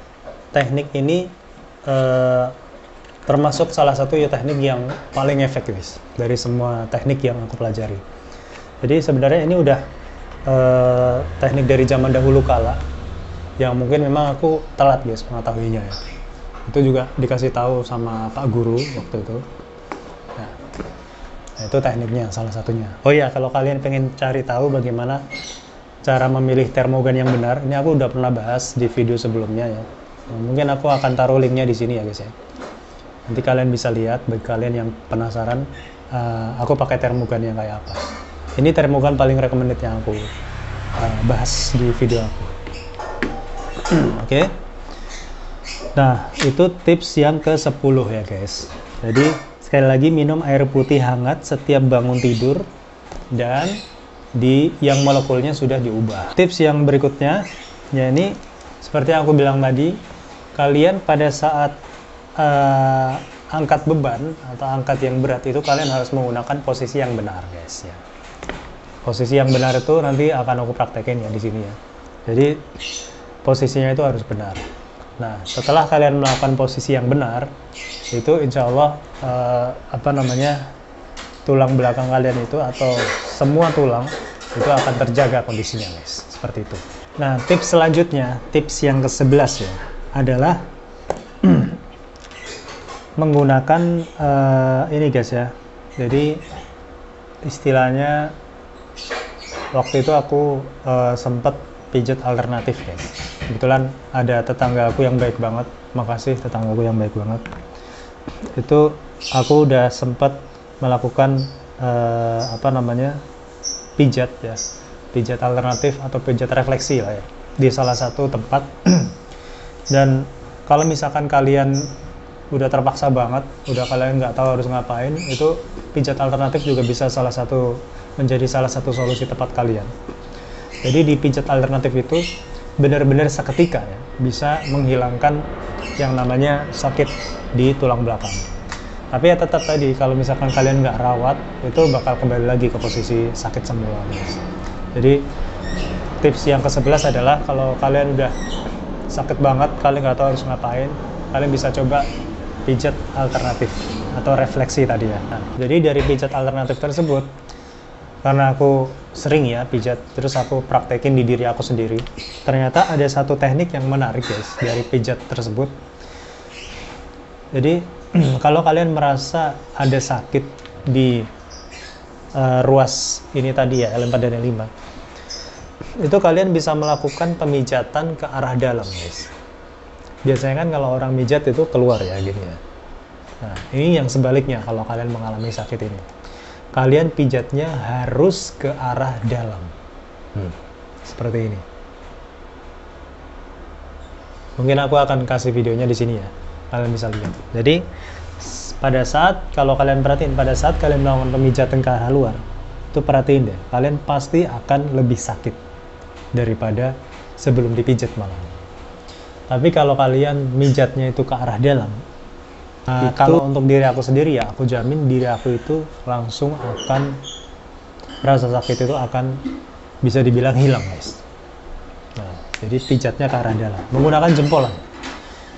Speaker 1: teknik ini termasuk salah satu ya teknik yang paling efektif dari semua teknik yang aku pelajari. Jadi sebenarnya ini udah teknik dari zaman dahulu kala yang mungkin memang aku telat guys mengetahuinya ya. Itu juga dikasih tahu sama Pak Guru waktu itu. Nah, itu tekniknya salah satunya. Oh ya, kalau kalian pengen cari tahu bagaimana cara memilih termogan yang benar, ini aku udah pernah bahas di video sebelumnya ya. Nah, mungkin aku akan taruh linknya di sini ya guys ya. Nanti kalian bisa lihat, bagi kalian yang penasaran aku pakai termogan yang kayak apa. Ini termogan paling recommended yang aku bahas di video aku. Oke. Nah, itu tips yang ke-10 ya guys. Jadi sekali lagi, minum air putih hangat setiap bangun tidur dan yang molekulnya sudah diubah. Tips yang berikutnya ya, ini seperti yang aku bilang tadi, kalian pada saat angkat beban atau angkat yang berat itu kalian harus menggunakan posisi yang benar guys ya. Posisi yang benar itu nanti akan aku praktekin ya di sini ya. Jadi posisinya itu harus benar. Nah, setelah kalian melakukan posisi yang benar, itu insya Allah tulang belakang kalian itu atau semua tulang itu akan terjaga kondisinya guys, seperti itu. Nah, tips selanjutnya, tips yang ke-11 ya, adalah menggunakan ini guys ya. Jadi istilahnya waktu itu aku sempat pijat alternatif guys. Kebetulan ada tetangga aku yang baik banget, makasih tetangga aku yang baik banget. Itu aku udah sempat melakukan apa namanya, pijat ya, pijat alternatif atau pijat refleksi lah ya, di salah satu tempat. Dan kalau misalkan kalian udah terpaksa banget, udah kalian nggak tahu harus ngapain, itu pijat alternatif juga bisa menjadi salah satu solusi tepat kalian. Jadi di pijat alternatif itu benar-benar seketika ya, bisa menghilangkan yang namanya sakit di tulang belakang. Tapi ya tetap tadi, kalau misalkan kalian nggak rawat, itu bakal kembali lagi ke posisi sakit semula, guys. Jadi tips yang ke-11 adalah kalau kalian udah sakit banget, kalian nggak tahu harus ngapain, kalian bisa coba pijat alternatif atau refleksi tadi ya. Nah, jadi dari pijat alternatif tersebut, karena aku sering ya pijat, terus aku praktekin di diri aku sendiri, ternyata ada satu teknik yang menarik guys dari pijat tersebut. Jadi kalau kalian merasa ada sakit di ruas ini tadi ya, L4 dan L5, itu kalian bisa melakukan pemijatan ke arah dalam guys. Biasanya kan kalau orang mijat itu keluar ya gini ya. Nah, ini yang sebaliknya, kalau kalian mengalami sakit ini, kalian pijatnya harus ke arah dalam. Seperti ini. Mungkin aku akan kasih videonya di sini ya, kalian bisa lihat. Jadi pada saat, kalau kalian perhatiin, pada saat kalian melakukan pemijatan ke arah luar, itu perhatiin deh, kalian pasti akan lebih sakit daripada sebelum dipijat malah. Tapi kalau kalian mijatnya itu ke arah dalam, kalau untuk diri aku sendiri ya, aku jamin diri aku itu langsung akan, rasa sakit itu akan bisa dibilang hilang guys. Nah, jadi pijatnya ke arah dalam, menggunakan jempol lah.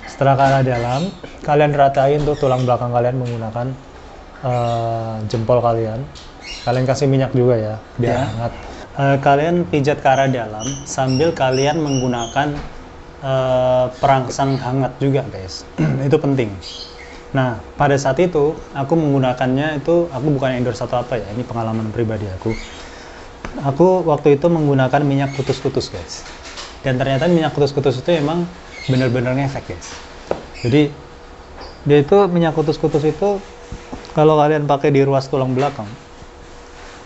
Speaker 1: Setelah ke arah dalam, kalian ratain tuh tulang belakang kalian menggunakan jempol kalian. Kalian kasih minyak juga ya, biar hangat. Kalian pijat ke arah dalam sambil kalian menggunakan perangsang hangat juga guys. Itu penting. Nah, pada saat itu aku menggunakannya itu, aku bukan endorse atau apa ya, ini pengalaman pribadi aku. Aku waktu itu menggunakan minyak kutus-kutus guys, dan ternyata minyak kutus-kutus itu emang bener-bener ngefek guys. Jadi dia itu, minyak kutus-kutus itu kalau kalian pakai di ruas tulang belakang,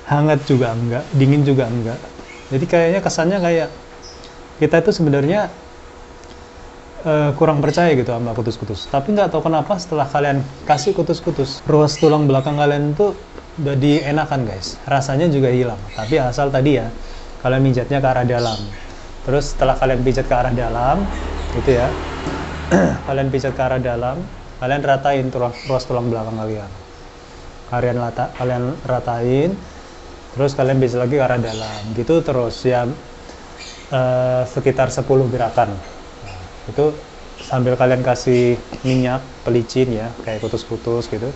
Speaker 1: hangat juga enggak, dingin juga enggak. Jadi kayaknya kesannya kayak kita itu sebenarnya kurang percaya gitu sama kutus-kutus. Tapi nggak tahu kenapa setelah kalian kasih kutus-kutus, ruas tulang belakang kalian itu udah dienakan guys. Rasanya juga hilang. Tapi asal tadi ya, kalian mijatnya ke arah dalam. Terus setelah kalian pijat ke arah dalam, gitu ya, kalian pijat ke arah dalam, kalian ratain ruas tulang belakang kalian. Kalian ratain, terus kalian pijat lagi ke arah dalam. Gitu terus ya, sekitar 10 gerakan. Itu sambil kalian kasih minyak pelicin ya, kayak kutus-kutus gitu,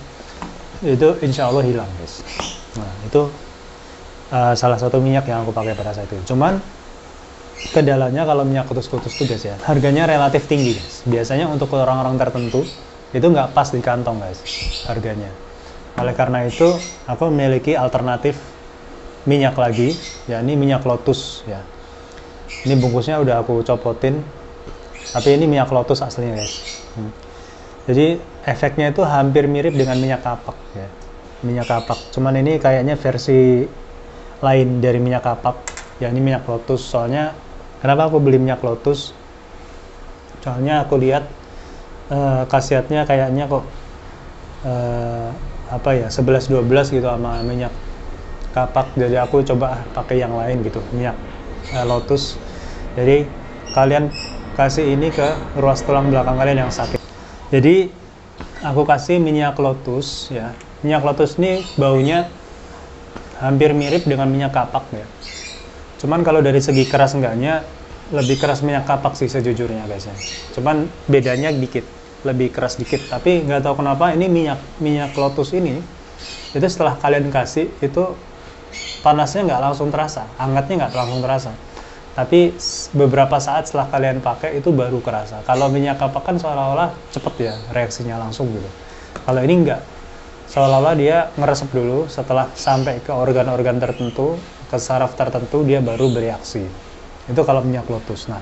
Speaker 1: itu insya Allah hilang guys. Nah itu salah satu minyak yang aku pakai pada saat itu. Cuman kendalanya kalau minyak kutus-kutus itu guys ya, harganya relatif tinggi guys. Biasanya untuk orang-orang tertentu itu nggak pas di kantong guys harganya. Oleh karena itu aku memiliki alternatif minyak lagi, yakni minyak lotus ya. Ini bungkusnya udah aku copotin, tapi ini minyak lotus aslinya guys. Jadi efeknya itu hampir mirip dengan minyak kapak ya, minyak kapak. Cuman ini kayaknya versi lain dari minyak kapak, ya ini minyak lotus. Soalnya kenapa aku beli minyak lotus? Soalnya aku lihat khasiatnya kayaknya kok apa ya, 11-12 gitu sama minyak kapak. Jadi aku coba pakai yang lain gitu, minyak lotus. Jadi kalian kasih ini ke ruas tulang belakang kalian yang sakit. Jadi aku kasih minyak lotus ya. Minyak lotus ini baunya hampir mirip dengan minyak kapak ya. Cuman kalau dari segi keras enggaknya, lebih keras minyak kapak sih sejujurnya guys ya. Cuman bedanya dikit, lebih keras dikit. Tapi nggak tahu kenapa ini minyak lotus ini, itu setelah kalian kasih itu panasnya nggak langsung terasa, hangatnya nggak langsung terasa. Tapi beberapa saat setelah kalian pakai itu baru kerasa. Kalau minyak kapak kan seolah-olah cepet ya reaksinya langsung gitu. Kalau ini enggak, seolah-olah dia ngeresep dulu, setelah sampai ke organ-organ tertentu, ke saraf tertentu, dia baru bereaksi. Itu kalau minyak lotus. Nah,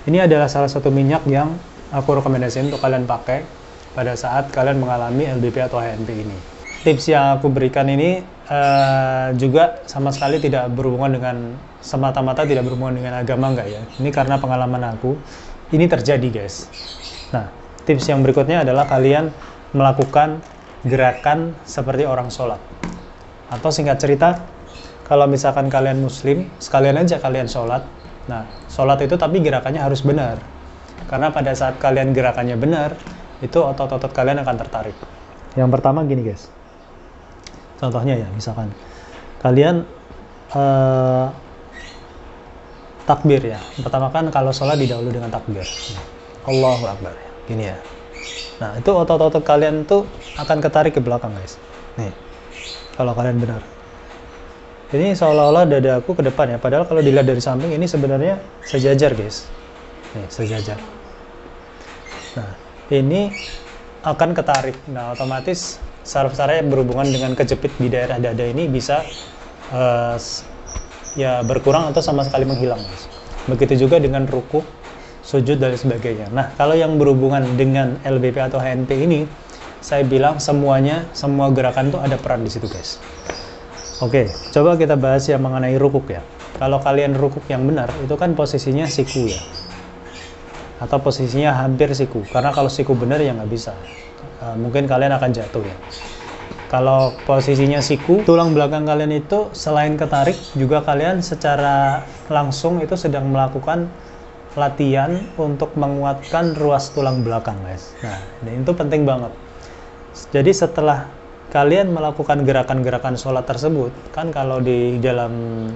Speaker 1: ini adalah salah satu minyak yang aku rekomendasikan untuk kalian pakai pada saat kalian mengalami LBP atau HNP ini. tips yang aku berikan ini juga sama sekali tidak berhubungan dengan, semata-mata tidak berhubungan dengan agama, enggak ya. Ini karena pengalaman aku, ini terjadi guys. Nah, tips yang berikutnya adalah kalian melakukan gerakan seperti orang sholat. Atau singkat cerita, kalau misalkan kalian muslim, sekalian aja kalian sholat. Nah, sholat itu tapi gerakannya harus benar. Karena pada saat kalian gerakannya benar, itu otot-otot kalian akan tertarik. Yang pertama gini guys. Contohnya ya, misalkan kalian takbir ya. Pertama kan kalau sholat didahului dengan takbir. Allahu Akbar. Gini ya. Nah, itu otot-otot kalian tuh akan ketarik ke belakang guys. Nih, kalau kalian benar. Ini seolah-olah dada aku ke depan ya. Padahal kalau dilihat dari samping ini sebenarnya sejajar guys. Nih, sejajar. Nah, ini akan ketarik. Nah, otomatis saraf-saraf yang berhubungan dengan kejepit di daerah dada ini bisa ya berkurang atau sama sekali menghilang guys. Begitu juga dengan ruku, sujud dan sebagainya. Nah, kalau yang berhubungan dengan LBP atau HNP ini, saya bilang semuanya, semua gerakan tuh ada peran di situ guys. Oke, coba kita bahas yang mengenai rukuk ya. Kalau kalian rukuk yang benar, itu kan posisinya siku ya, atau posisinya hampir siku. Karena kalau siku benar ya nggak bisa. Mungkin kalian akan jatuh ya. Kalau posisinya siku, tulang belakang kalian itu selain ketarik, juga kalian secara langsung itu sedang melakukan latihan untuk menguatkan ruas tulang belakang guys. Nah, ini itu penting banget. Jadi setelah kalian melakukan gerakan-gerakan sholat tersebut, kan kalau di dalam,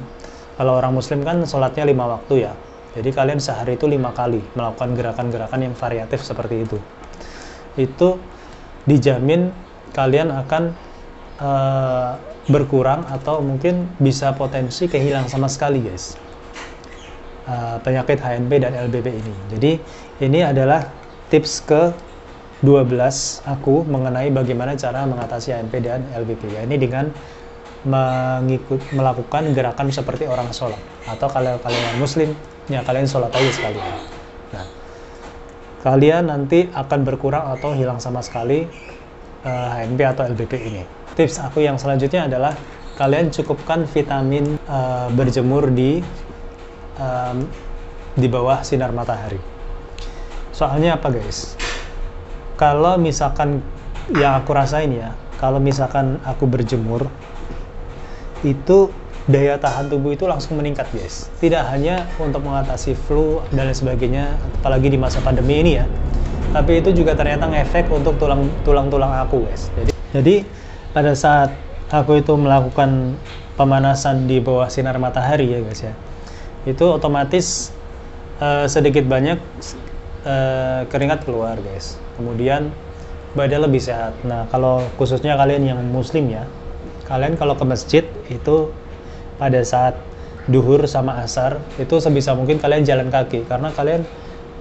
Speaker 1: kalau orang muslim kan sholatnya 5 waktu ya. Jadi kalian sehari itu 5 kali melakukan gerakan-gerakan yang variatif seperti itu. Itu dijamin kalian akan berkurang atau mungkin bisa potensi kehilang sama sekali guys. Penyakit HNP dan LBP ini. Jadi ini adalah tips ke-12 aku mengenai bagaimana cara mengatasi HNP dan LBP ya. Ini dengan melakukan gerakan seperti orang sholat. Atau kalau kalian muslim, ya kalian sholat aja sekalian. Nah, kalian nanti akan berkurang atau hilang sama sekali HNP atau LBP ini. Tips aku yang selanjutnya adalah kalian cukupkan vitamin berjemur di bawah sinar matahari. Soalnya apa guys? Kalau misalkan yang aku rasain ya, kalau misalkan aku berjemur, itu daya tahan tubuh itu langsung meningkat guys. Tidak hanya untuk mengatasi flu dan lain sebagainya, apalagi di masa pandemi ini ya, tapi itu juga ternyata ngefek untuk tulang-tulang aku guys. Jadi pada saat aku itu melakukan pemanasan di bawah sinar matahari ya guys ya, itu otomatis sedikit banyak keringat keluar guys. Kemudian badan lebih sehat. Nah, kalau khususnya kalian yang muslim ya, kalian kalau ke masjid itu pada saat duhur sama asar itu sebisa mungkin kalian jalan kaki, karena kalian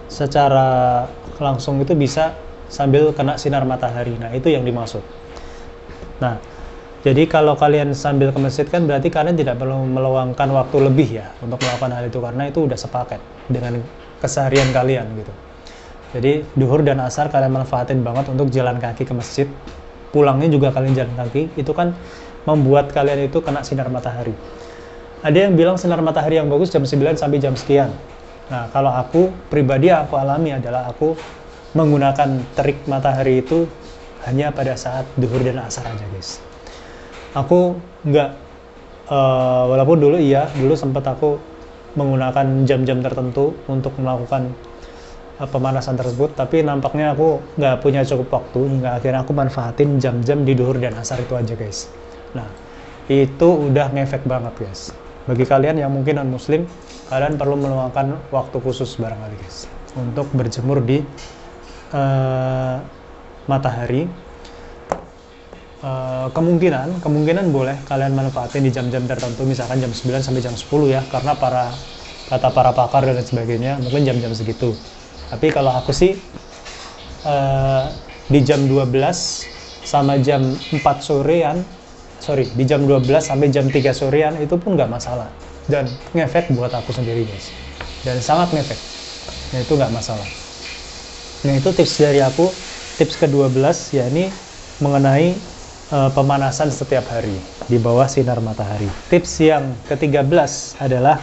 Speaker 1: secara langsung itu bisa sambil kena sinar matahari. Nah, itu yang dimaksud. Nah, jadi kalau kalian sambil ke masjid kan berarti kalian tidak perlu meluangkan waktu lebih ya untuk melakukan hal itu, karena itu udah sepaket dengan keseharian kalian gitu. Jadi duhur dan asar kalian manfaatin banget untuk jalan kaki ke masjid. Pulangnya juga kalian jalan kaki, itu kan membuat kalian itu kena sinar matahari. Ada yang bilang sinar matahari yang bagus jam 9 sampai jam sekian. Nah, kalau aku pribadi aku alami adalah aku menggunakan terik matahari itu hanya pada saat duhur dan asar aja guys. Aku nggak, walaupun dulu sempat aku menggunakan jam-jam tertentu untuk melakukan pemanasan tersebut, tapi nampaknya aku nggak punya cukup waktu hingga akhirnya aku manfaatin jam-jam di duhur dan asar itu aja guys. Nah, itu udah ngefek banget guys. Bagi kalian yang mungkin non muslim, kalian perlu meluangkan waktu khusus barangkali guys untuk berjemur di matahari. Kemungkinan boleh kalian manfaatin di jam-jam tertentu, misalkan jam 9 sampai jam 10 ya, karena kata para pakar dan sebagainya mungkin jam-jam segitu. Tapi kalau aku sih di jam 12 sama jam 4 sorean, di jam 12 sampai jam 3 sorean itu pun nggak masalah, dan ngefek buat aku sendiri guys, dan sangat ngefek. Nah, itu nggak masalah. Nah, itu tips dari aku, tips ke-12 ya, ini mengenai pemanasan setiap hari di bawah sinar matahari. Tips yang ke-13 adalah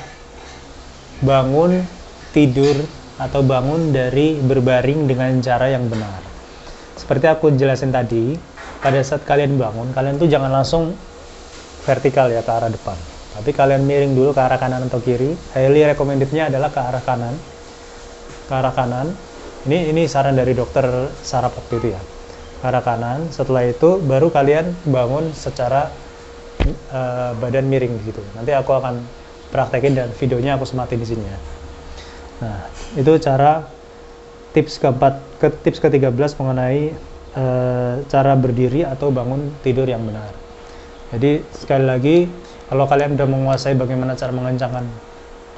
Speaker 1: bangun tidur atau bangun dari berbaring dengan cara yang benar. Seperti aku jelasin tadi, pada saat kalian bangun, kalian tuh jangan langsung vertikal ya ke arah depan. Tapi kalian miring dulu ke arah kanan atau kiri. Highly recommended-nya adalah ke arah kanan. Ke arah kanan. Ini saran dari dokter saraf waktu itu ya. Ke arah kanan. Setelah itu baru kalian bangun secara badan miring gitu. Nanti aku akan praktekin dan videonya aku sematin di sini ya. Nah, itu cara tips ke-13 mengenai cara berdiri atau bangun tidur yang benar. Jadi sekali lagi, kalau kalian udah menguasai bagaimana cara mengencangkan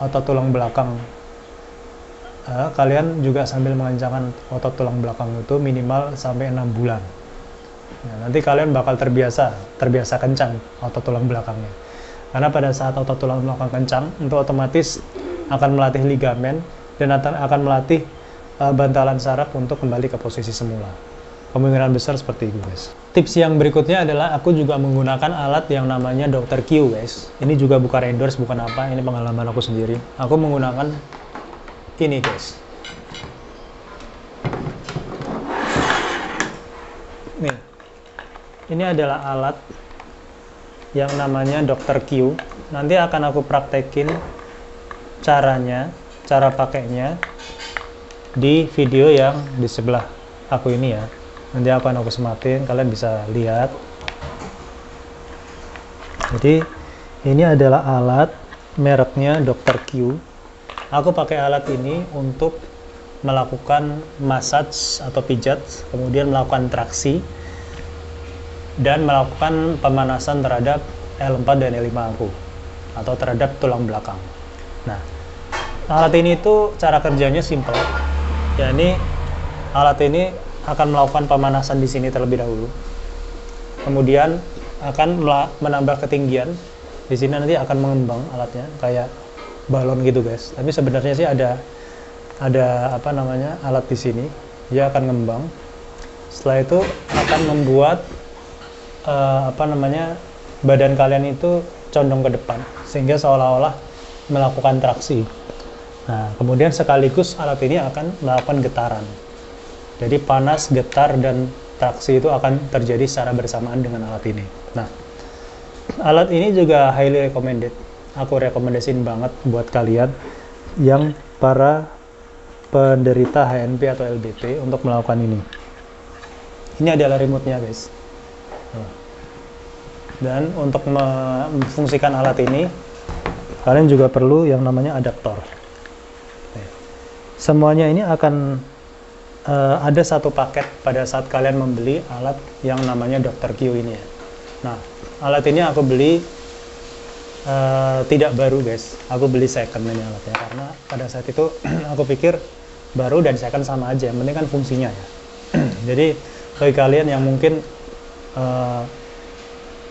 Speaker 1: otot tulang belakang, kalian juga sambil mengencangkan otot tulang belakang itu minimal sampai 6 bulan. Nah, nanti kalian bakal terbiasa kencang otot tulang belakangnya. Karena pada saat otot tulang belakang kencang, itu otomatis akan melatih ligamen dan akan melatih bantalan saraf untuk kembali ke posisi semula. Kemungkinan besar seperti itu, guys. Tips yang berikutnya adalah aku juga menggunakan alat yang namanya Dr. Q, guys. Ini juga bukan endorse, bukan apa, ini pengalaman aku sendiri. Aku menggunakan ini, guys. Nih, ini adalah alat yang namanya Dr. Q. Nanti akan aku praktekin cara pakainya di video yang di sebelah aku ini ya. Nanti akan aku sematin, kalian bisa lihat. Jadi ini adalah alat mereknya Dr. Q. Aku pakai alat ini untuk melakukan massage atau pijat, kemudian melakukan traksi dan melakukan pemanasan terhadap L4 dan L5 aku atau terhadap tulang belakang. Nah, alat ini tuh cara kerjanya simple. Ya, ini alat ini akan melakukan pemanasan di sini terlebih dahulu. Kemudian akan menambah ketinggian. Di sini nanti akan mengembang alatnya kayak balon gitu, guys. Tapi sebenarnya sih ada apa namanya? Alat di sini. Dia akan ngembang. Setelah itu akan membuat apa namanya? Badan kalian itu condong ke depan sehingga seolah-olah melakukan traksi. Nah, kemudian sekaligus alat ini akan melakukan getaran. Jadi panas, getar, dan traksi itu akan terjadi secara bersamaan dengan alat ini. Nah, alat ini juga highly recommended. Aku rekomendasiin banget buat kalian yang para penderita HNP atau LBP untuk melakukan ini. Ini adalah remote-nya, guys. Dan untuk memfungsikan alat ini, kalian juga perlu yang namanya adaptor. Semuanya ini akan ada satu paket pada saat kalian membeli alat yang namanya Dr. Q ini ya. Nah, alat ini aku beli tidak baru, guys. Aku beli second ini alatnya karena pada saat itu aku pikir baru dan second sama aja. Yang penting kan fungsinya ya. Jadi bagi kalian yang mungkin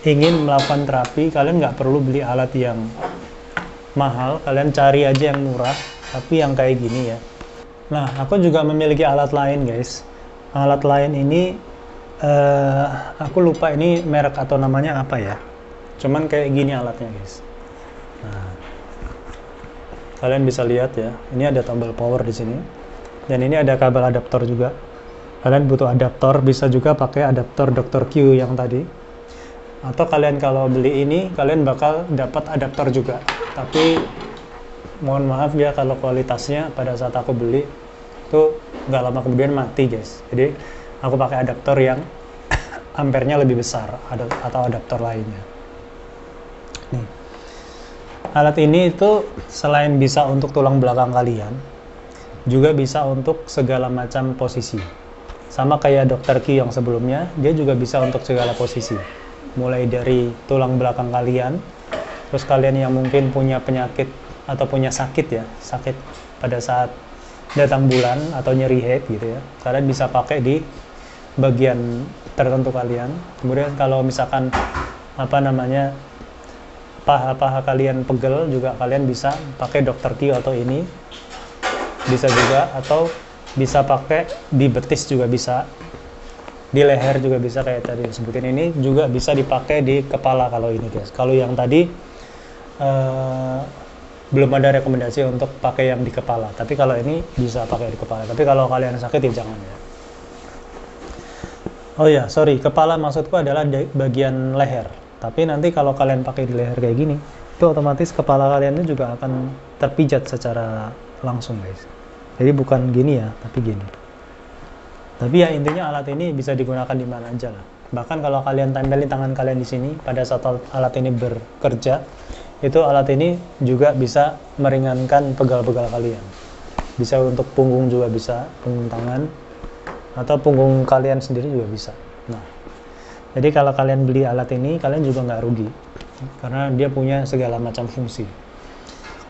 Speaker 1: ingin melakukan terapi, kalian nggak perlu beli alat yang mahal. Kalian cari aja yang murah, tapi yang kayak gini ya. Nah, aku juga memiliki alat lain, guys. Alat lain ini, aku lupa ini merek atau namanya apa ya. Cuman kayak gini alatnya, guys. Nah, kalian bisa lihat ya. Ini ada tombol power di sini. Dan ini ada kabel adaptor juga. Kalian butuh adaptor, bisa juga pakai adaptor Dr. Q yang tadi. Atau kalian kalau beli ini, kalian bakal dapat adaptor juga. Tapi mohon maaf ya kalau kualitasnya pada saat aku beli itu nggak lama kemudian mati, guys. Jadi aku pakai adaptor yang ampernya lebih besar atau adaptor lainnya. Nih, alat ini itu selain bisa untuk tulang belakang kalian, juga bisa untuk segala macam posisi. Sama kayak Dr. Q yang sebelumnya, dia juga bisa untuk segala posisi. Mulai dari tulang belakang kalian, terus kalian yang mungkin punya penyakit atau punya sakit ya, sakit pada saat datang bulan atau nyeri head gitu ya, kalian bisa pakai di bagian tertentu kalian. Kemudian kalau misalkan apa namanya paha kalian pegel juga kalian bisa pakai Dr. Q atau ini bisa juga, atau bisa pakai di betis juga bisa. di leher juga bisa kayak tadi disebutin. Ini juga bisa dipakai di kepala kalau ini guys. Kalau yang tadi belum ada rekomendasi untuk pakai yang di kepala, tapi kalau ini bisa pakai di kepala. Tapi kalau kalian sakit ya jangan ya. Oh ya, sorry, kepala maksudku adalah bagian leher. Tapi nanti kalau kalian pakai di leher kayak gini, itu otomatis kepala kalian itu juga akan terpijat secara langsung guys. Jadi bukan gini ya, tapi gini. Tapi ya intinya alat ini bisa digunakan di mana aja lah. Bahkan kalau kalian tempelin tangan kalian di sini, pada saat alat ini bekerja, itu alat ini juga bisa meringankan pegal-pegal kalian. Bisa untuk punggung juga bisa, punggung tangan, atau punggung kalian sendiri juga bisa. Nah, jadi kalau kalian beli alat ini, kalian juga nggak rugi, karena dia punya segala macam fungsi.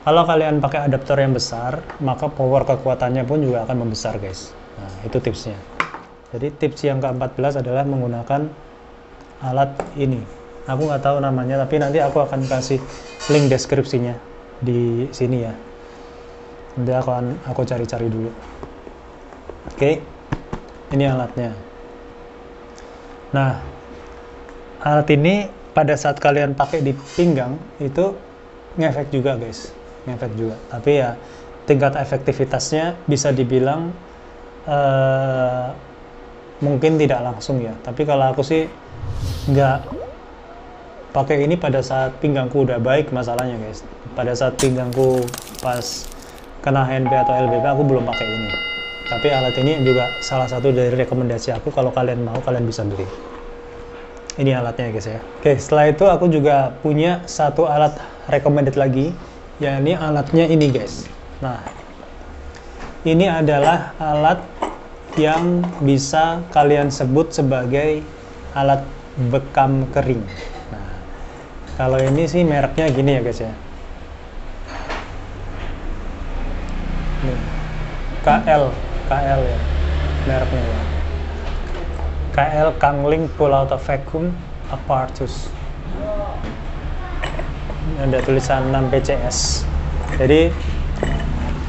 Speaker 1: Kalau kalian pakai adaptor yang besar, maka power kekuatannya pun juga akan membesar guys. Nah, itu tipsnya. Jadi tips yang ke-14 adalah menggunakan alat ini. Aku nggak tahu namanya, tapi nanti aku akan kasih link deskripsinya di sini ya. Nanti aku cari-cari dulu. Oke, ini alatnya. Nah, alat ini pada saat kalian pakai di pinggang itu ngefek juga guys, ngefek juga. Tapi ya tingkat efektivitasnya bisa dibilang mungkin tidak langsung ya. Tapi kalau aku sih nggak pakai ini pada saat pinggangku udah baik masalahnya guys. Pada saat pinggangku pas kena HNP atau LBP aku belum pakai ini. Tapi alat ini juga salah satu dari rekomendasi aku. Kalau kalian mau, kalian bisa beli. Ini alatnya guys ya. Oke, setelah itu aku juga punya satu alat recommended lagi, yakni alatnya ini guys. Nah, ini adalah alat yang bisa kalian sebut sebagai alat bekam kering. Nah, kalau ini sih mereknya gini ya guys ya. Nih, KL ya mereknya ya. KL Kangling Pull Out of Vacuum Apparatus. Ada tulisan 6 PCS. Jadi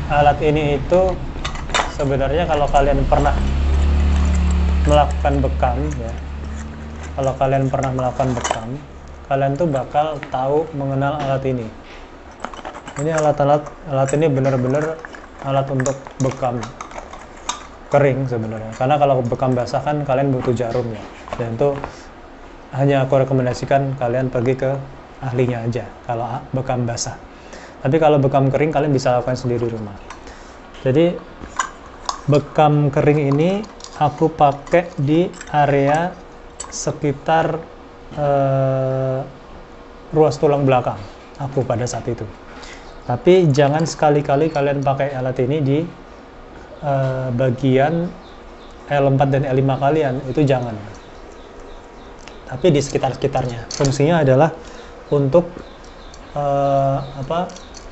Speaker 1: alat ini itu sebenarnya kalau kalian pernah melakukan bekam ya, kalau kalian pernah melakukan bekam, kalian tuh bakal tahu mengenal alat ini. Ini alat ini benar-benar alat untuk bekam kering sebenarnya. Karena kalau bekam basah kan kalian butuh jarum ya. Dan itu hanya aku rekomendasikan kalian pergi ke ahlinya aja kalau bekam basah. Tapi kalau bekam kering kalian bisa lakukan sendiri di rumah. Jadi bekam kering ini aku pakai di area sekitar ruas tulang belakang aku pada saat itu. Tapi jangan sekali-kali kalian pakai alat ini di bagian L4 dan L5 kalian, itu jangan. Tapi di sekitar-sekitarnya. Fungsinya adalah untuk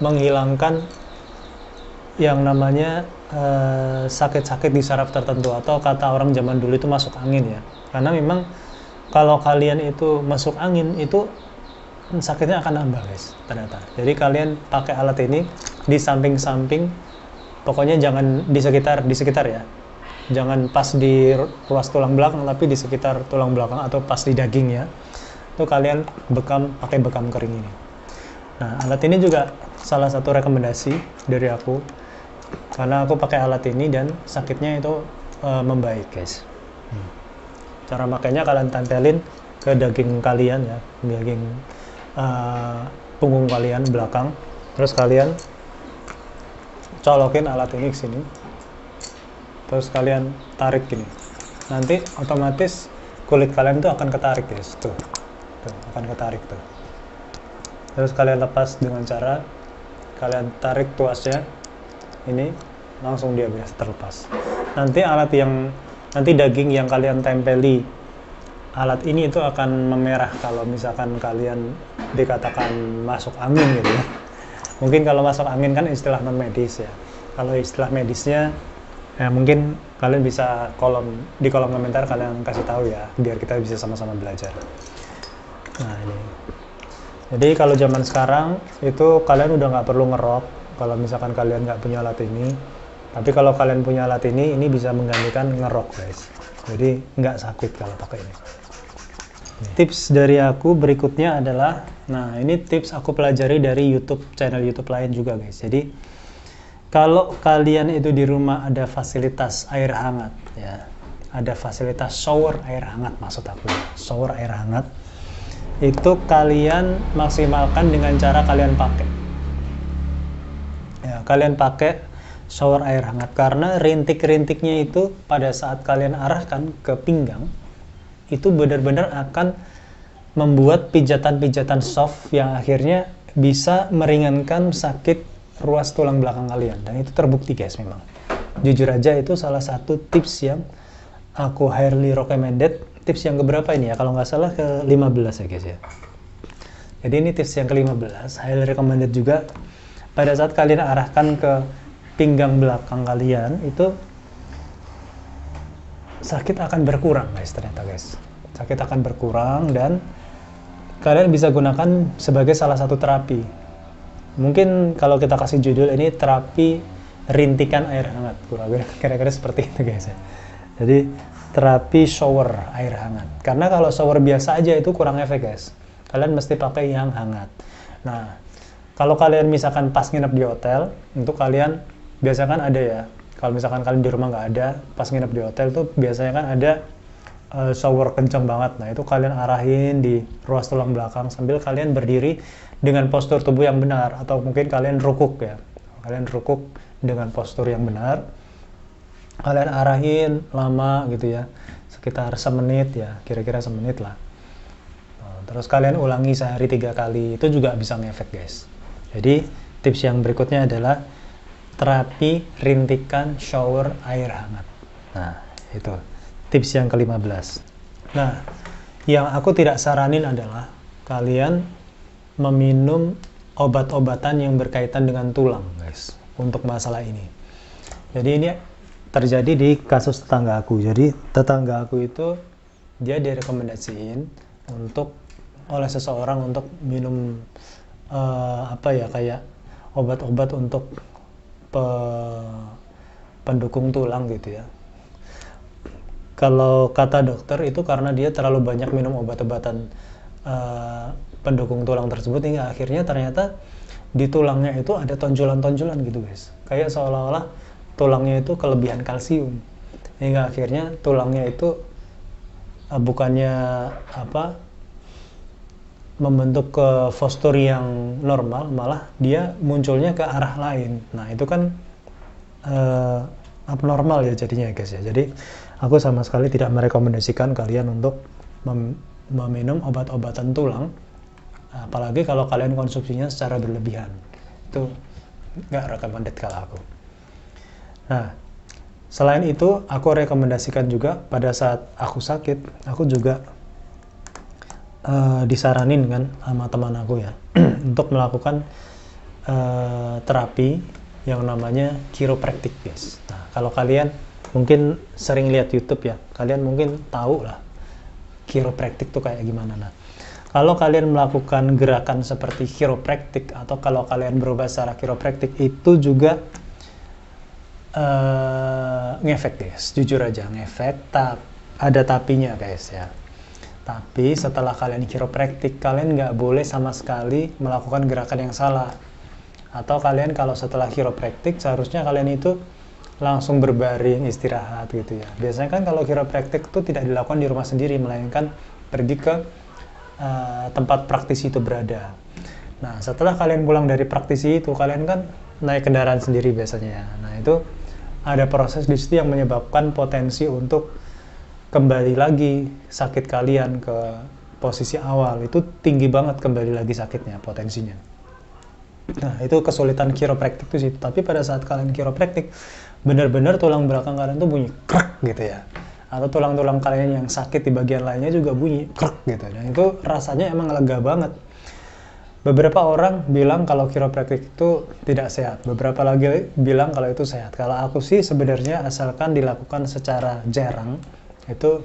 Speaker 1: menghilangkan yang namanya sakit-sakit di saraf tertentu, atau kata orang zaman dulu itu masuk angin ya. Karena memang kalau kalian itu masuk angin itu sakitnya akan nambah guys ternyata. Jadi kalian pakai alat ini di samping-samping, pokoknya jangan di sekitar ya. Jangan pas di ruas tulang belakang, tapi di sekitar tulang belakang atau pas di dagingnya. Itu kalian pakai bekam kering ini. Nah, alat ini juga salah satu rekomendasi dari aku. Karena aku pakai alat ini dan sakitnya itu membaik guys. Cara makainya kalian tempelin ke daging kalian ya, daging punggung kalian belakang. Terus kalian colokin alat ini ke sini. Terus kalian tarik gini. Nanti otomatis kulit kalian tuh akan ketarik guys. Tuh akan ketarik tuh. Terus kalian lepas dengan cara kalian tarik tuasnya. Ini langsung dia bisa terlepas. Nanti daging yang kalian tempeli alat ini itu akan memerah kalau misalkan kalian dikatakan masuk angin gitu ya. Mungkin kalau masuk angin kan istilah non medis ya. Kalau istilah medisnya ya mungkin kalian bisa di kolom komentar kalian kasih tahu ya, biar kita bisa sama-sama belajar. Nah ini. Jadi kalau zaman sekarang itu kalian udah nggak perlu ngerok. Kalau misalkan kalian nggak punya alat ini, Tapi kalau kalian punya alat ini bisa menggantikan ngerok guys. Jadi nggak sakit kalau pakai ini. Tips dari aku berikutnya adalah, nah ini tips aku pelajari dari channel YouTube lain juga guys. Jadi kalau kalian itu di rumah ada fasilitas air hangat ya, ada fasilitas shower air hangat maksud aku ya, shower air hangat, itu kalian maksimalkan dengan cara kalian pakai ya, kalian pakai shower air hangat, karena rintik-rintiknya itu pada saat kalian arahkan ke pinggang itu benar-benar akan membuat pijatan-pijatan soft yang akhirnya bisa meringankan sakit ruas tulang belakang kalian, dan itu terbukti guys. Memang jujur aja itu salah satu tips yang aku highly recommended. Tips yang keberapa ini ya, kalau nggak salah ke-15 ya guys ya. Jadi ini tips yang ke-15, highly recommended juga. Pada saat kalian arahkan ke pinggang belakang kalian, itu sakit akan berkurang guys, ternyata guys. Sakit akan berkurang dan kalian bisa gunakan sebagai salah satu terapi. Mungkin kalau kita kasih judul ini terapi rintikan air hangat, kira-kira seperti itu guys ya. Jadi terapi shower air hangat, karena kalau shower biasa aja itu kurang efek guys. Kalian mesti pakai yang hangat. Nah, kalau kalian misalkan pas nginep di hotel, untuk kalian biasa kan ada ya, kalau misalkan kalian di rumah nggak ada, pas nginep di hotel tuh biasanya kan ada shower kencang banget. Nah itu kalian arahin di ruas tulang belakang sambil kalian berdiri dengan postur tubuh yang benar, atau mungkin kalian rukuk ya, kalian rukuk dengan postur yang benar, kalian arahin lama gitu ya, sekitar semenit ya, kira-kira semenit lah. Terus kalian ulangi sehari 3 kali, itu juga bisa ngefek guys. Jadi tips yang berikutnya adalah terapi rintikan shower air hangat. Nah itu tips yang ke-15. Nah, yang aku tidak saranin adalah kalian meminum obat-obatan yang berkaitan dengan tulang, guys, untuk masalah ini. Jadi ini terjadi di kasus tetangga aku. Jadi tetangga aku itu dia direkomendasiin untuk oleh seseorang untuk minum kayak obat-obat untuk pendukung tulang gitu ya. Kalau kata dokter itu karena dia terlalu banyak minum obat-obatan pendukung tulang tersebut, hingga akhirnya ternyata di tulangnya itu ada tonjolan-tonjolan gitu guys. Kayak seolah-olah tulangnya itu kelebihan kalsium, hingga akhirnya tulangnya itu bukannya membentuk ke postur yang normal, malah dia munculnya ke arah lain. Nah itu kan abnormal ya jadinya guys ya. Jadi aku sama sekali tidak merekomendasikan kalian untuk meminum obat-obatan tulang, apalagi kalau kalian konsumsinya secara berlebihan. Itu nggak recommended kalau aku. Nah, selain itu aku rekomendasikan juga pada saat aku sakit, aku juga disaranin kan sama teman aku ya untuk melakukan terapi yang namanya chiropractic guys. Nah, kalau kalian mungkin sering lihat YouTube ya, kalian mungkin tahu lah chiropractic tuh kayak gimana. Nah, kalau kalian melakukan gerakan seperti chiropractic, atau kalau kalian berubah secara chiropractic, itu juga ngefek guys, jujur aja ngefek. Ada tapinya guys ya. Tapi setelah kalian chiropractic, kalian nggak boleh sama sekali melakukan gerakan yang salah. Atau kalian kalau setelah chiropractic, seharusnya kalian itu langsung berbaring istirahat gitu ya. Biasanya kan kalau chiropractic itu tidak dilakukan di rumah sendiri, melainkan pergi ke tempat praktisi itu berada. Nah setelah kalian pulang dari praktisi itu, kalian kan naik kendaraan sendiri biasanya. Nah itu ada proses di situ yang menyebabkan potensi untuk kembali lagi sakit kalian ke posisi awal. Itu tinggi banget kembali lagi sakitnya, potensinya. Nah itu kesulitan chiropractic itu sih. Tapi pada saat kalian chiropractic, benar-benar tulang belakang kalian tuh bunyi krek gitu ya, atau tulang-tulang kalian yang sakit di bagian lainnya juga bunyi krek gitu, dan itu rasanya emang lega banget. Beberapa orang bilang kalau chiropractic itu tidak sehat, beberapa lagi bilang kalau itu sehat. Kalau aku sih sebenarnya asalkan dilakukan secara jarang, itu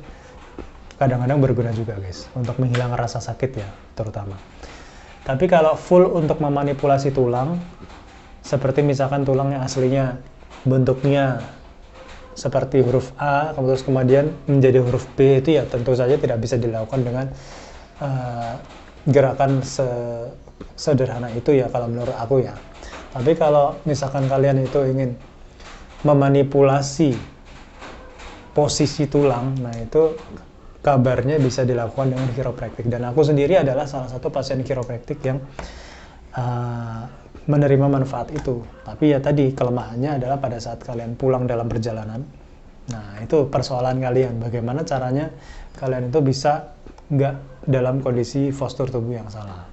Speaker 1: kadang-kadang berguna juga guys, untuk menghilangkan rasa sakit ya terutama. Tapi kalau full untuk memanipulasi tulang, seperti misalkan tulang yang aslinya bentuknya seperti huruf A, terus kemudian menjadi huruf B, itu ya tentu saja tidak bisa dilakukan dengan gerakan sederhana itu ya kalau menurut aku ya. Tapi kalau misalkan kalian itu ingin memanipulasi posisi tulang, nah itu kabarnya bisa dilakukan dengan kiropraktik. Dan aku sendiri adalah salah satu pasien kiropraktik yang menerima manfaat itu. Tapi ya tadi kelemahannya adalah pada saat kalian pulang dalam perjalanan. Nah itu persoalan kalian, bagaimana caranya kalian itu bisa nggak dalam kondisi postur tubuh yang salah.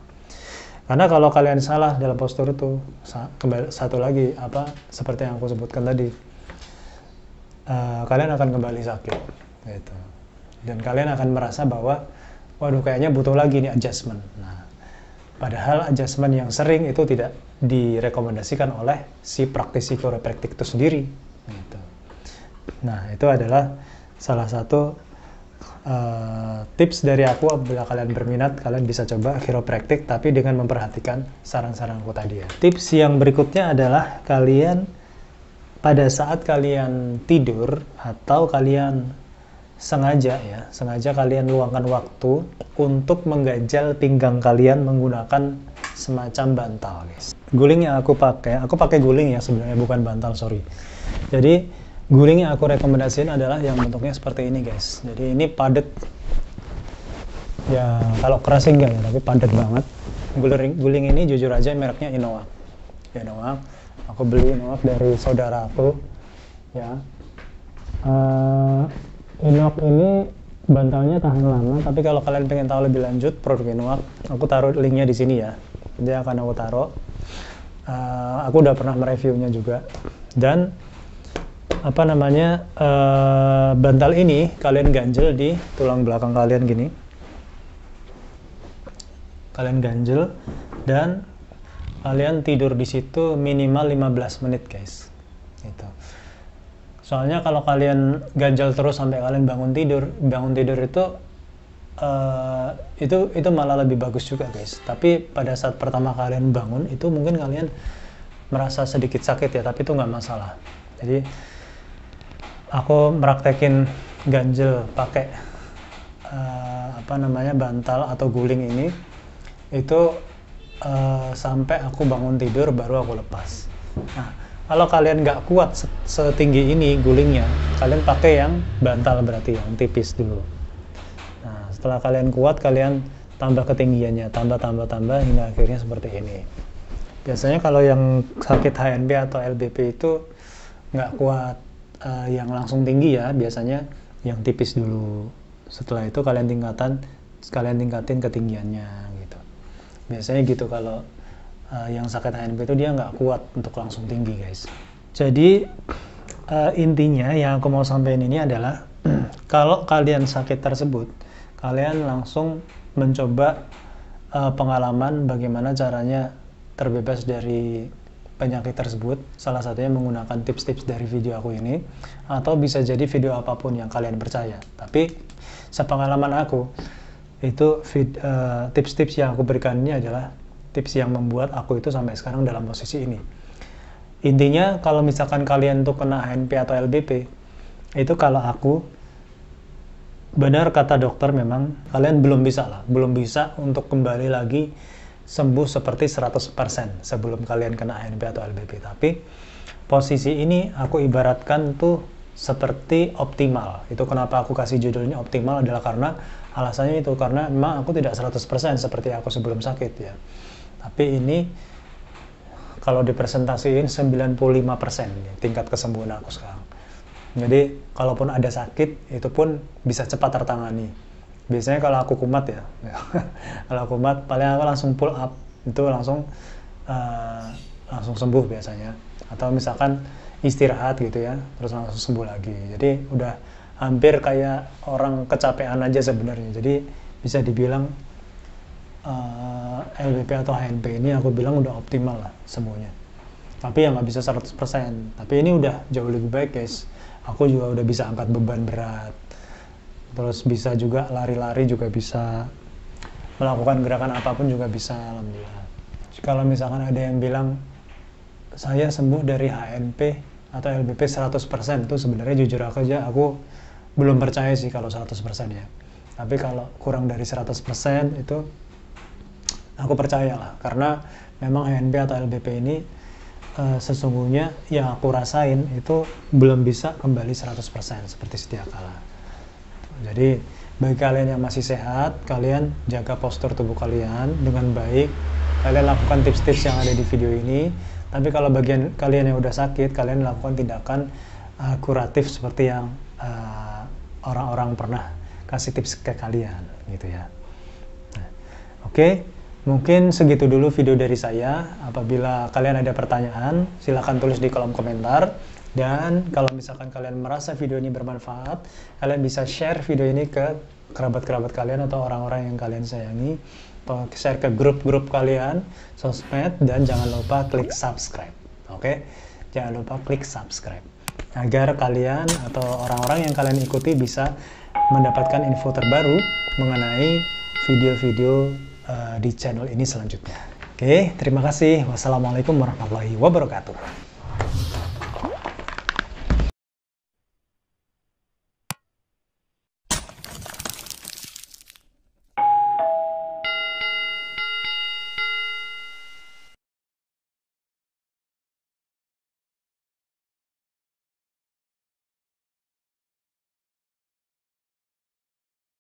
Speaker 1: Karena kalau kalian salah dalam postur itu, kembali satu lagi seperti yang aku sebutkan tadi, kalian akan kembali sakit gitu. Dan kalian akan merasa bahwa waduh kayaknya butuh lagi nih adjustment. Nah, padahal adjustment yang sering itu tidak direkomendasikan oleh si praktisi kiropraktik itu sendiri gitu. Nah, itu adalah salah satu tips dari aku. Apabila kalian berminat, kalian bisa coba kiropraktik tapi dengan memperhatikan saran-saran aku tadi ya. Tips yang berikutnya adalah kalian pada saat kalian tidur atau kalian sengaja kalian luangkan waktu untuk mengganjal pinggang kalian menggunakan semacam bantal, guys. Guling yang aku pakai guling ya sebenarnya, bukan bantal, sorry. Jadi guling yang aku rekomendasiin adalah yang bentuknya seperti ini, guys. Jadi ini padat ya, kalau keras enggak ya, tapi padat banget. Guling ini jujur aja mereknya Inowak. Aku beli Inowak dari saudaraku ya. Inowak ini bantalnya tahan lama, tapi kalau kalian pengen tahu lebih lanjut produk Inowak, aku taruh linknya di sini ya. Dia akan aku taruh. Aku udah pernah mereviewnya juga. Dan bantal ini kalian ganjel di tulang belakang kalian gini. Kalian ganjel dan kalian tidur di situ minimal 15 menit, guys. Gitu. Soalnya kalau kalian ganjal terus sampai kalian bangun tidur itu malah lebih bagus juga, guys. Tapi pada saat pertama kalian bangun itu mungkin kalian merasa sedikit sakit ya, tapi itu nggak masalah. Jadi aku meraktekin ganjel pakai bantal atau guling ini itu sampai aku bangun tidur baru aku lepas. Nah, kalau kalian nggak kuat setinggi ini gulingnya, kalian pakai yang bantal, berarti yang tipis dulu. Nah, setelah kalian kuat, kalian tambah ketinggiannya, tambah hingga akhirnya seperti ini. Biasanya kalau yang sakit HNP atau LBP itu nggak kuat yang langsung tinggi ya, biasanya yang tipis dulu. Setelah itu kalian tingkatin ketinggiannya gitu. Biasanya gitu kalau yang sakit HNP itu dia nggak kuat untuk langsung tinggi, guys. Jadi intinya yang aku mau sampaikan ini adalah kalau kalian sakit tersebut, kalian langsung mencoba pengalaman bagaimana caranya terbebas dari penyakit tersebut. Salah satunya menggunakan tips-tips dari video aku ini, atau bisa jadi video apapun yang kalian percaya. Tapi sepengalaman aku itu tips-tips yang aku berikan ini adalah tips yang membuat aku itu sampai sekarang dalam posisi ini. Intinya kalau misalkan kalian tuh kena HNP atau LBP, itu kalau aku, benar kata dokter, memang kalian belum bisa untuk kembali lagi sembuh seperti 100% sebelum kalian kena HNP atau LBP. Tapi posisi ini aku ibaratkan tuh seperti optimal. Itu kenapa aku kasih judulnya optimal adalah karena alasannya itu karena memang aku tidak 100% seperti aku sebelum sakit ya. Tapi ini kalau dipresentasiin 95% tingkat kesembuhan aku sekarang. Jadi kalaupun ada sakit itu pun bisa cepat tertangani. Biasanya kalau aku kumat ya, kalau kumat paling aku langsung pull up, itu langsung sembuh biasanya. Atau misalkan istirahat gitu ya, terus langsung sembuh lagi. Jadi udah hampir kayak orang kecapean aja sebenarnya. Jadi bisa dibilang LBP atau HNP ini aku bilang udah optimal lah semuanya. Tapi ya nggak bisa 100%. Tapi ini udah jauh lebih baik, guys. Aku juga udah bisa angkat beban berat. Terus bisa juga lari-lari, juga bisa melakukan gerakan apapun juga bisa, alhamdulillah. Kalau misalkan ada yang bilang saya sembuh dari HNP atau LBP 100% itu sebenarnya jujur aja aku belum percaya sih kalau 100% ya. Tapi kalau kurang dari 100% itu aku percaya lah, karena memang HNP atau LBP ini sesungguhnya yang aku rasain itu belum bisa kembali 100% seperti sedia kala. Jadi bagi kalian yang masih sehat, kalian jaga postur tubuh kalian dengan baik, kalian lakukan tips-tips yang ada di video ini. Tapi kalau bagian kalian yang udah sakit, kalian lakukan tindakan kuratif seperti yang orang-orang pernah kasih tips ke kalian gitu ya. Nah, oke, mungkin segitu dulu video dari saya. Apabila kalian ada pertanyaan, silahkan tulis di kolom komentar. Dan kalau misalkan kalian merasa video ini bermanfaat, kalian bisa share video ini ke kerabat-kerabat kalian atau orang-orang yang kalian sayangi, atau share ke grup-grup kalian, sosmed, dan jangan lupa klik subscribe. Oke? Jangan lupa klik subscribe agar kalian atau orang-orang yang kalian ikuti bisa mendapatkan info terbaru mengenai video-video di channel ini selanjutnya. Oke, terima kasih. Wassalamualaikum warahmatullahi wabarakatuh.